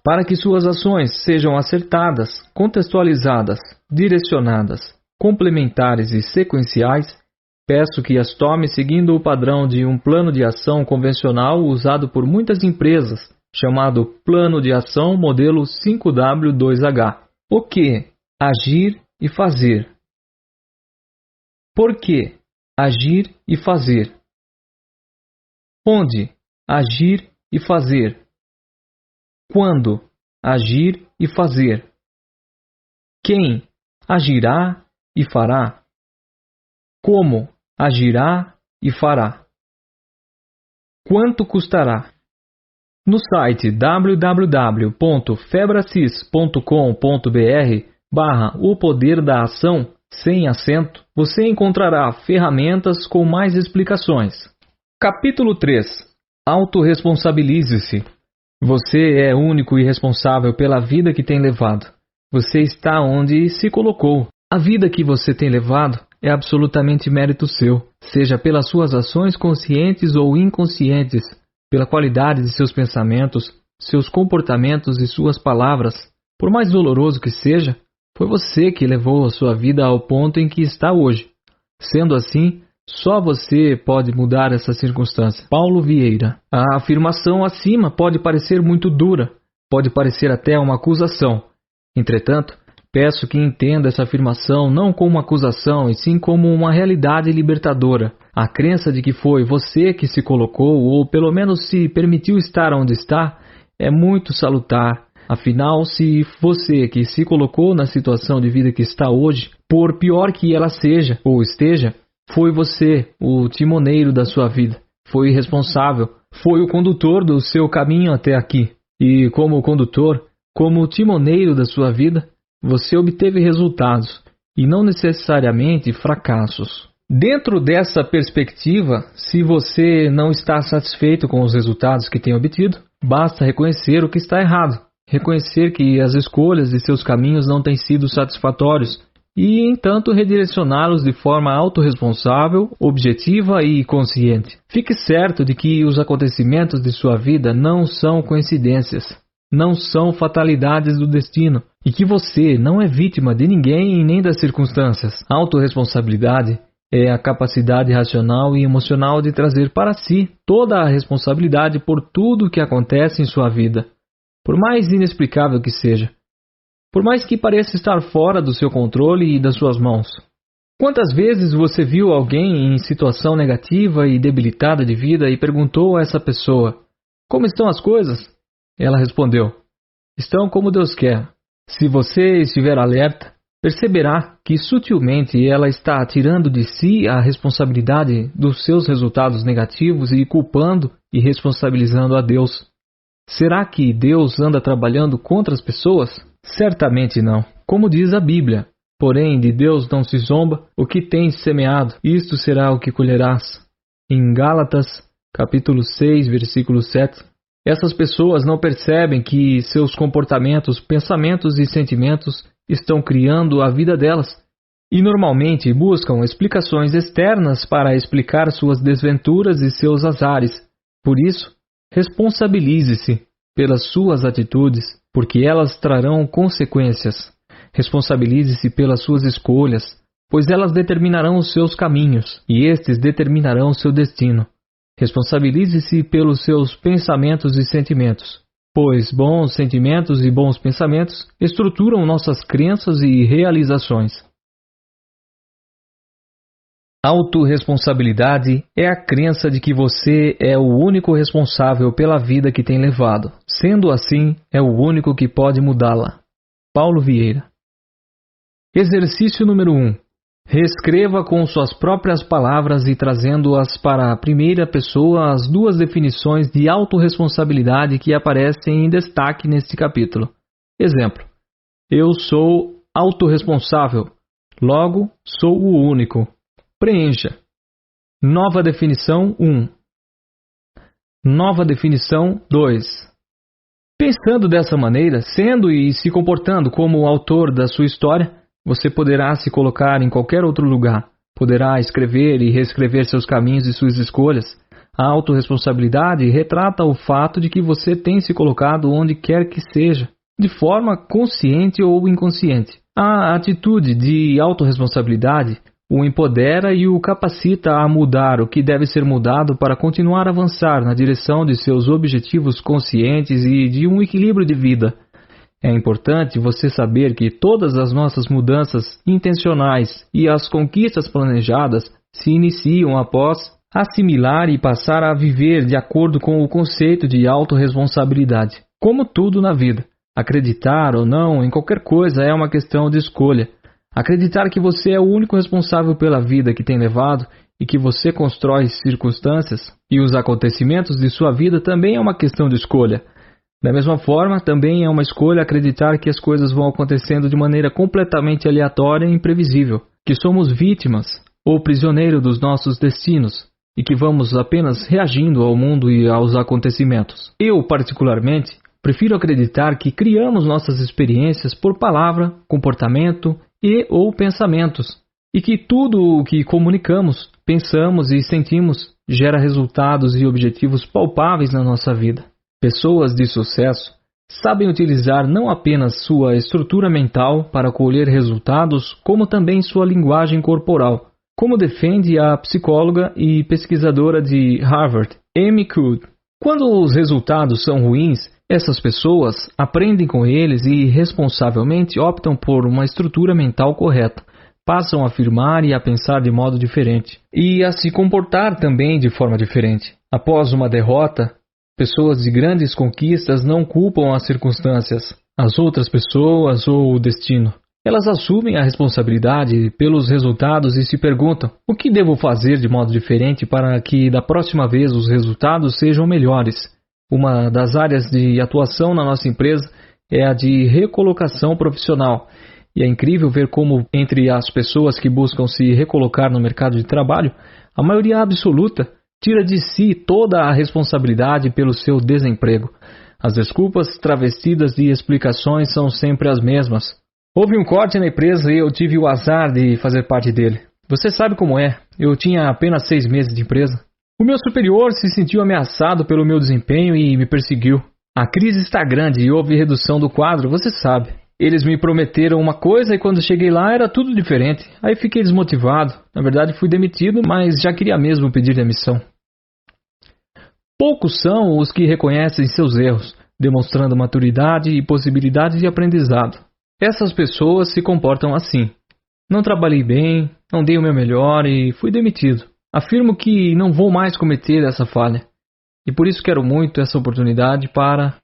Para que suas ações sejam acertadas, contextualizadas, direcionadas, complementares e sequenciais, peço que as tome seguindo o padrão de um plano de ação convencional usado por muitas empresas, chamado Plano de Ação Modelo 5W2H. O que? Agir e fazer. Por que? Agir e fazer. Onde? Agir e fazer. Quando? Agir e fazer. Quem? Agirá e fará. Como? Agirá e fará. Quanto custará? No site www.febracis.com.br/o poder da ação, sem acento, você encontrará ferramentas com mais explicações. Capítulo 3. Autorresponsabilize-se. Você é único e responsável pela vida que tem levado. Você está onde se colocou. A vida que você tem levado é absolutamente mérito seu, seja pelas suas ações conscientes ou inconscientes, pela qualidade de seus pensamentos, seus comportamentos e suas palavras. Por mais doloroso que seja, foi você que levou a sua vida ao ponto em que está hoje. Sendo assim, só você pode mudar essa circunstância. Paulo Vieira. A afirmação acima pode parecer muito dura, pode parecer até uma acusação. Entretanto, peço que entenda essa afirmação não como uma acusação, e sim como uma realidade libertadora. A crença de que foi você que se colocou, ou pelo menos se permitiu estar onde está, é muito salutar. Afinal, se você que se colocou na situação de vida que está hoje, por pior que ela seja ou esteja, foi você o timoneiro da sua vida, foi responsável, foi o condutor do seu caminho até aqui. E como condutor, como timoneiro da sua vida, você obteve resultados, e não necessariamente fracassos. Dentro dessa perspectiva, se você não está satisfeito com os resultados que tem obtido, basta reconhecer o que está errado, reconhecer que as escolhas e seus caminhos não têm sido satisfatórios e, entanto, redirecioná-los de forma autorresponsável, objetiva e consciente. Fique certo de que os acontecimentos de sua vida não são coincidências, não são fatalidades do destino e que você não é vítima de ninguém e nem das circunstâncias. Autorresponsabilidade é a capacidade racional e emocional de trazer para si toda a responsabilidade por tudo o que acontece em sua vida, por mais inexplicável que seja, por mais que pareça estar fora do seu controle e das suas mãos. Quantas vezes você viu alguém em situação negativa e debilitada de vida e perguntou a essa pessoa: como estão as coisas? Ela respondeu: estão como Deus quer. Se você estiver alerta, perceberá que sutilmente ela está tirando de si a responsabilidade dos seus resultados negativos e culpando e responsabilizando a Deus. Será que Deus anda trabalhando contra as pessoas? Certamente não. Como diz a Bíblia: porém de Deus não se zomba, o que tens semeado, isto será o que colherás. Em Gálatas, capítulo 6, versículo 7. Essas pessoas não percebem que seus comportamentos, pensamentos e sentimentos estão criando a vida delas e normalmente buscam explicações externas para explicar suas desventuras e seus azares. Por isso, responsabilize-se pelas suas atitudes, porque elas trarão consequências. Responsabilize-se pelas suas escolhas, pois elas determinarão os seus caminhos e estes determinarão o seu destino. Responsabilize-se pelos seus pensamentos e sentimentos, pois bons sentimentos e bons pensamentos estruturam nossas crenças e realizações. Autorresponsabilidade é a crença de que você é o único responsável pela vida que tem levado. Sendo assim, é o único que pode mudá-la. Paulo Vieira. Exercício número 1. Reescreva com suas próprias palavras e trazendo-as para a primeira pessoa as duas definições de autorresponsabilidade que aparecem em destaque neste capítulo. Exemplo: eu sou autorresponsável, logo sou o único. Preencha. Nova definição 1. Nova definição 2. Pensando dessa maneira, sendo e se comportando como o autor da sua história, você poderá se colocar em qualquer outro lugar. Poderá escrever e reescrever seus caminhos e suas escolhas. A autorresponsabilidade retrata o fato de que você tem se colocado onde quer que seja, de forma consciente ou inconsciente. A atitude de autorresponsabilidade o empodera e o capacita a mudar o que deve ser mudado para continuar a avançar na direção de seus objetivos conscientes e de um equilíbrio de vida. É importante você saber que todas as nossas mudanças intencionais e as conquistas planejadas se iniciam após assimilar e passar a viver de acordo com o conceito de autorresponsabilidade. Como tudo na vida, acreditar ou não em qualquer coisa é uma questão de escolha. Acreditar que você é o único responsável pela vida que tem levado e que você constrói circunstâncias e os acontecimentos de sua vida também é uma questão de escolha. Da mesma forma, também é uma escolha acreditar que as coisas vão acontecendo de maneira completamente aleatória e imprevisível, que somos vítimas ou prisioneiros dos nossos destinos e que vamos apenas reagindo ao mundo e aos acontecimentos. Eu, particularmente, prefiro acreditar que criamos nossas experiências por palavra, comportamento e ou pensamentos, e que tudo o que comunicamos, pensamos e sentimos gera resultados e objetivos palpáveis na nossa vida. Pessoas de sucesso sabem utilizar não apenas sua estrutura mental para colher resultados, como também sua linguagem corporal, como defende a psicóloga e pesquisadora de Harvard, Amy Cuddy. Quando os resultados são ruins, essas pessoas aprendem com eles e responsavelmente optam por uma estrutura mental correta, passam a afirmar e a pensar de modo diferente, e a se comportar também de forma diferente. Após uma derrota, pessoas de grandes conquistas não culpam as circunstâncias, as outras pessoas ou o destino. Elas assumem a responsabilidade pelos resultados e se perguntam: o que devo fazer de modo diferente para que da próxima vez os resultados sejam melhores? Uma das áreas de atuação na nossa empresa é a de recolocação profissional, E é incrível ver como, entre as pessoas que buscam se recolocar no mercado de trabalho, a maioria absoluta tira de si toda a responsabilidade pelo seu desemprego. As desculpas travestidas de explicações são sempre as mesmas. Houve um corte na empresa e eu tive o azar de fazer parte dele. Você sabe como é, eu tinha apenas 6 meses de empresa. O meu superior se sentiu ameaçado pelo meu desempenho e me perseguiu. A crise está grande e houve redução do quadro, você sabe. Eles me prometeram uma coisa e quando cheguei lá era tudo diferente. Aí fiquei desmotivado. Na verdade fui demitido, mas já queria mesmo pedir demissão. Poucos são os que reconhecem seus erros, demonstrando maturidade e possibilidade de aprendizado. Essas pessoas se comportam assim. Não trabalhei bem, não dei o meu melhor e fui demitido. Afirmo que não vou mais cometer essa falha. E por isso quero muito essa oportunidade para...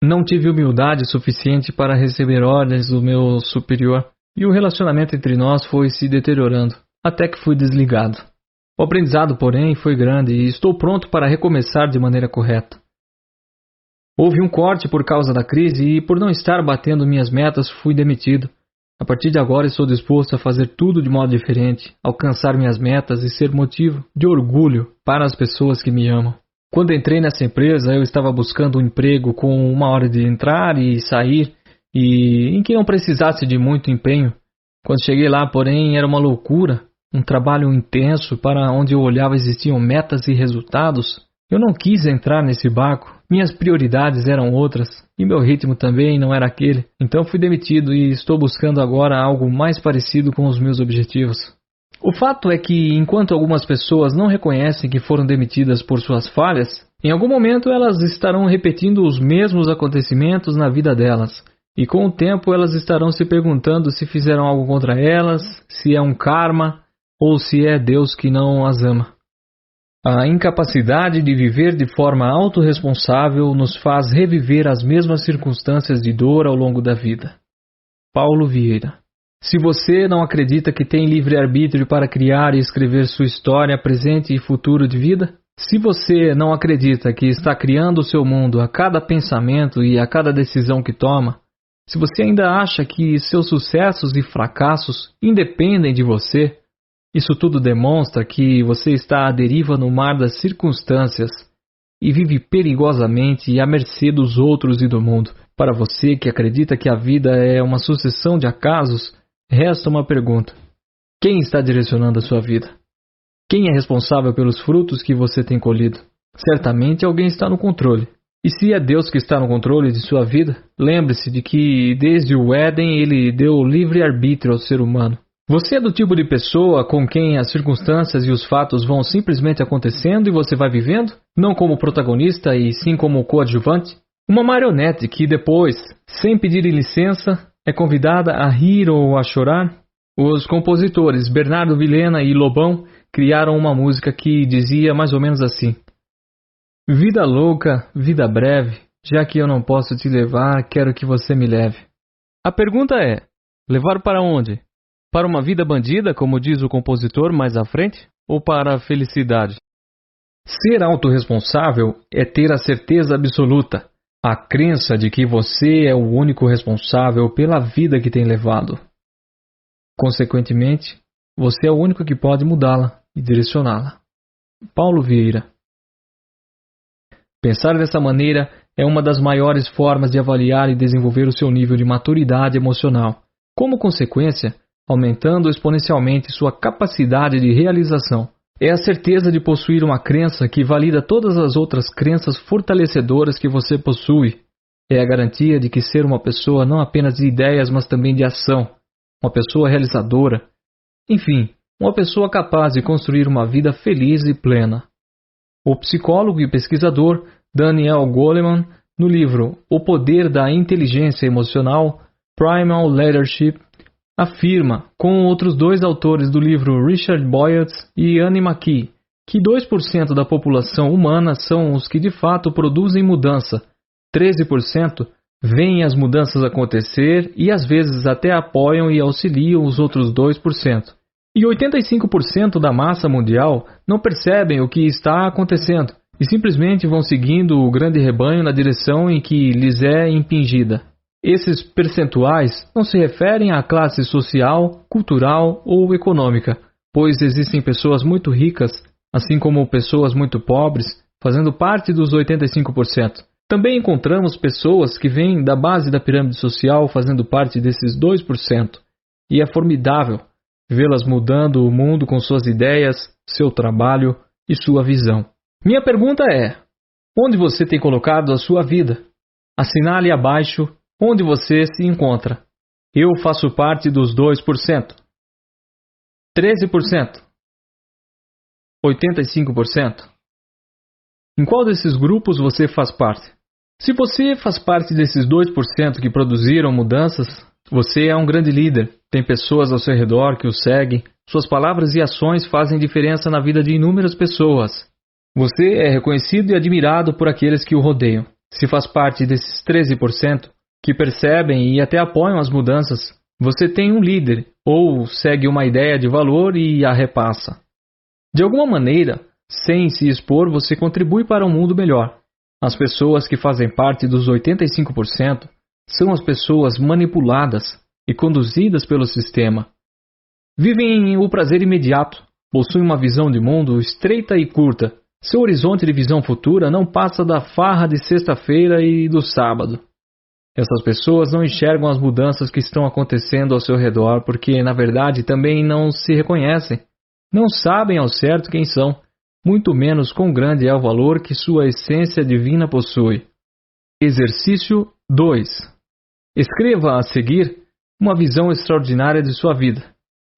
Não tive humildade suficiente para receber ordens do meu superior e o relacionamento entre nós foi se deteriorando, até que fui desligado. O aprendizado, porém, foi grande e estou pronto para recomeçar de maneira correta. Houve um corte por causa da crise e, por não estar batendo minhas metas, fui demitido. A partir de agora estou disposto a fazer tudo de modo diferente, alcançar minhas metas e ser motivo de orgulho para as pessoas que me amam. Quando entrei nessa empresa, eu estava buscando um emprego com 1 hora de entrar e sair e em que não precisasse de muito empenho. Quando cheguei lá, porém, era uma loucura, um trabalho intenso para onde eu olhava existiam metas e resultados. Eu não quis entrar nesse barco, minhas prioridades eram outras e meu ritmo também não era aquele. Então fui demitido e estou buscando agora algo mais parecido com os meus objetivos. O fato é que, enquanto algumas pessoas não reconhecem que foram demitidas por suas falhas, em algum momento elas estarão repetindo os mesmos acontecimentos na vida delas. E com o tempo elas estarão se perguntando se fizeram algo contra elas, se é um karma ou se é Deus que não as ama. A incapacidade de viver de forma autorresponsável nos faz reviver as mesmas circunstâncias de dor ao longo da vida. Paulo Vieira. Se você não acredita que tem livre-arbítrio para criar e escrever sua história, presente e futuro de vida, se você não acredita que está criando o seu mundo a cada pensamento e a cada decisão que toma, se você ainda acha que seus sucessos e fracassos independem de você, isso tudo demonstra que você está à deriva no mar das circunstâncias e vive perigosamente à mercê dos outros e do mundo. Para você que acredita que a vida é uma sucessão de acasos, resta uma pergunta. Quem está direcionando a sua vida? Quem é responsável pelos frutos que você tem colhido? Certamente alguém está no controle. E se é Deus que está no controle de sua vida, lembre-se de que desde o Éden ele deu livre-arbítrio ao ser humano. Você é do tipo de pessoa com quem as circunstâncias e os fatos vão simplesmente acontecendo e você vai vivendo, não como protagonista e sim como coadjuvante? Uma marionete que depois, sem pedir licença, é convidada a rir ou a chorar? Os compositores Bernardo Vilhena e Lobão criaram uma música que dizia mais ou menos assim: vida louca, vida breve, já que eu não posso te levar, quero que você me leve. A pergunta é, levar para onde? Para uma vida bandida, como diz o compositor mais à frente, ou para a felicidade? Ser autorresponsável é ter a certeza absoluta, a crença de que você é o único responsável pela vida que tem levado. Consequentemente, você é o único que pode mudá-la e direcioná-la. Paulo Vieira. Pensar dessa maneira é uma das maiores formas de avaliar e desenvolver o seu nível de maturidade emocional. Como consequência, aumentando exponencialmente sua capacidade de realização. É a certeza de possuir uma crença que valida todas as outras crenças fortalecedoras que você possui. É a garantia de que ser uma pessoa não apenas de ideias, mas também de ação. Uma pessoa realizadora. Enfim, uma pessoa capaz de construir uma vida feliz e plena. O psicólogo e pesquisador Daniel Goleman, no livro O Poder da Inteligência Emocional, Primal Leadership, afirma, com outros 2 autores do livro Richard Boyett e Annie McKee, que 2% da população humana são os que de fato produzem mudança, 13% veem as mudanças acontecer e às vezes até apoiam e auxiliam os outros 2%. E 85% da massa mundial não percebem o que está acontecendo e simplesmente vão seguindo o grande rebanho na direção em que lhes é impingida. Esses percentuais não se referem à classe social, cultural ou econômica, pois existem pessoas muito ricas, assim como pessoas muito pobres, fazendo parte dos 85%. Também encontramos pessoas que vêm da base da pirâmide social fazendo parte desses 2%. E é formidável vê-las mudando o mundo com suas ideias, seu trabalho e sua visão. Minha pergunta é: onde você tem colocado a sua vida? Assinale abaixo onde você se encontra. Eu faço parte dos 2%, 13%, 85%. Em qual desses grupos você faz parte? Se você faz parte desses 2% que produziram mudanças, você é um grande líder. Tem pessoas ao seu redor que o seguem. Suas palavras e ações fazem diferença na vida de inúmeras pessoas. Você é reconhecido e admirado por aqueles que o rodeiam. Se faz parte desses 13% que percebem e até apoiam as mudanças, você tem um líder ou segue uma ideia de valor e a repassa. De alguma maneira, sem se expor, você contribui para um mundo melhor. As pessoas que fazem parte dos 85% são as pessoas manipuladas e conduzidas pelo sistema. Vivem o prazer imediato, possuem uma visão de mundo estreita e curta. Seu horizonte de visão futura não passa da farra de sexta-feira e do sábado. Essas pessoas não enxergam as mudanças que estão acontecendo ao seu redor porque, na verdade, também não se reconhecem. Não sabem ao certo quem são, muito menos quão grande é o valor que sua essência divina possui. Exercício 2. Escreva a seguir uma visão extraordinária de sua vida.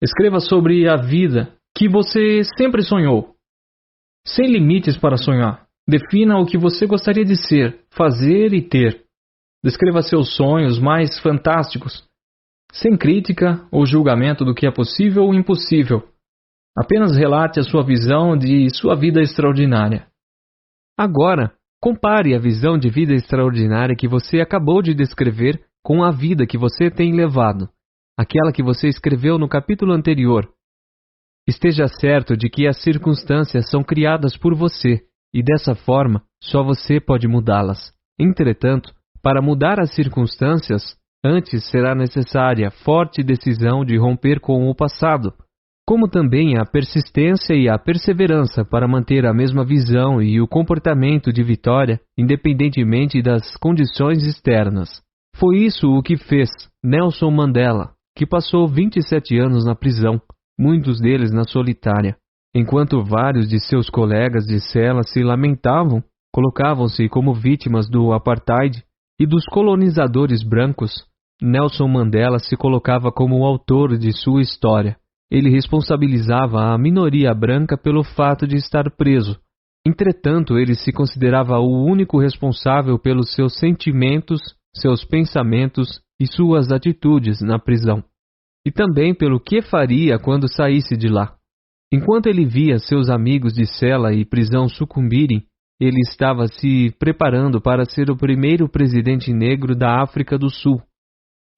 Escreva sobre a vida que você sempre sonhou. Sem limites para sonhar. Defina o que você gostaria de ser, fazer e ter. Descreva seus sonhos mais fantásticos, sem crítica ou julgamento do que é possível ou impossível. Apenas relate a sua visão de sua vida extraordinária. Agora, compare a visão de vida extraordinária que você acabou de descrever com a vida que você tem levado, aquela que você escreveu no capítulo anterior. Esteja certo de que as circunstâncias são criadas por você e, dessa forma, só você pode mudá-las. Entretanto, para mudar as circunstâncias, antes será necessária forte decisão de romper com o passado, como também a persistência e a perseverança para manter a mesma visão e o comportamento de vitória, independentemente das condições externas. Foi isso o que fez Nelson Mandela, que passou 27 anos na prisão, muitos deles na solitária. Enquanto vários de seus colegas de cela se lamentavam, colocavam-se como vítimas do apartheid e dos colonizadores brancos, Nelson Mandela se colocava como o autor de sua história. Ele responsabilizava a minoria branca pelo fato de estar preso. Entretanto, ele se considerava o único responsável pelos seus sentimentos, seus pensamentos e suas atitudes na prisão, e também pelo que faria quando saísse de lá. Enquanto ele via seus amigos de cela e prisão sucumbirem, ele estava se preparando para ser o primeiro presidente negro da África do Sul.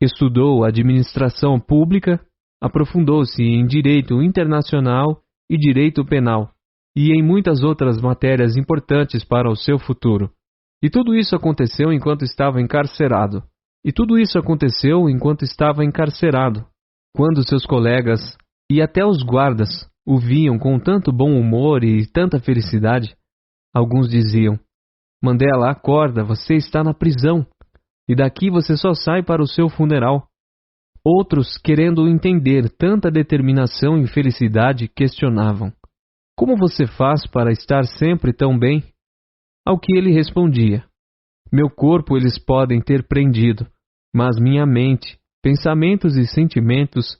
Estudou administração pública, aprofundou-se em direito internacional e direito penal, e em muitas outras matérias importantes para o seu futuro. E tudo isso aconteceu enquanto estava encarcerado. Quando seus colegas e até os guardas o viam com tanto bom humor e tanta felicidade, alguns diziam: Mandela, acorda, você está na prisão, e daqui você só sai para o seu funeral. Outros, querendo entender tanta determinação e felicidade, questionavam: Como você faz para estar sempre tão bem? Ao que ele respondia: Meu corpo eles podem ter prendido, mas minha mente, pensamentos e sentimentos,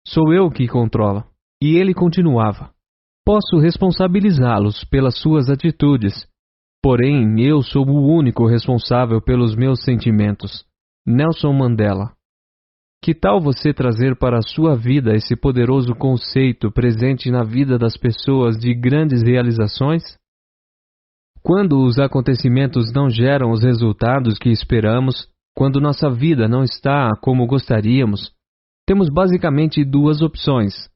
sou eu que controla. E ele continuava: Posso responsabilizá-los pelas suas atitudes, porém eu sou o único responsável pelos meus sentimentos. Nelson Mandela. Que tal você trazer para a sua vida esse poderoso conceito presente na vida das pessoas de grandes realizações? Quando os acontecimentos não geram os resultados que esperamos, quando nossa vida não está como gostaríamos, temos basicamente duas opções.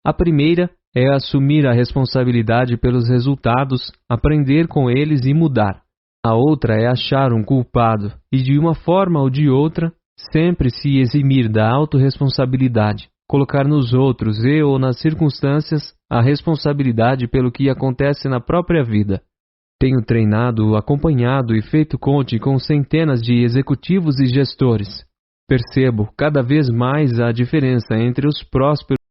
A primeira é assumir a responsabilidade pelos resultados, aprender com eles e mudar. A outra é achar um culpado e, de uma forma ou de outra, sempre se eximir da autorresponsabilidade, colocar nos outros e ou nas circunstâncias a responsabilidade pelo que acontece na própria vida. Tenho treinado, acompanhado e feito coaching com centenas de executivos e gestores. Percebo cada vez mais a diferença entre os prósperos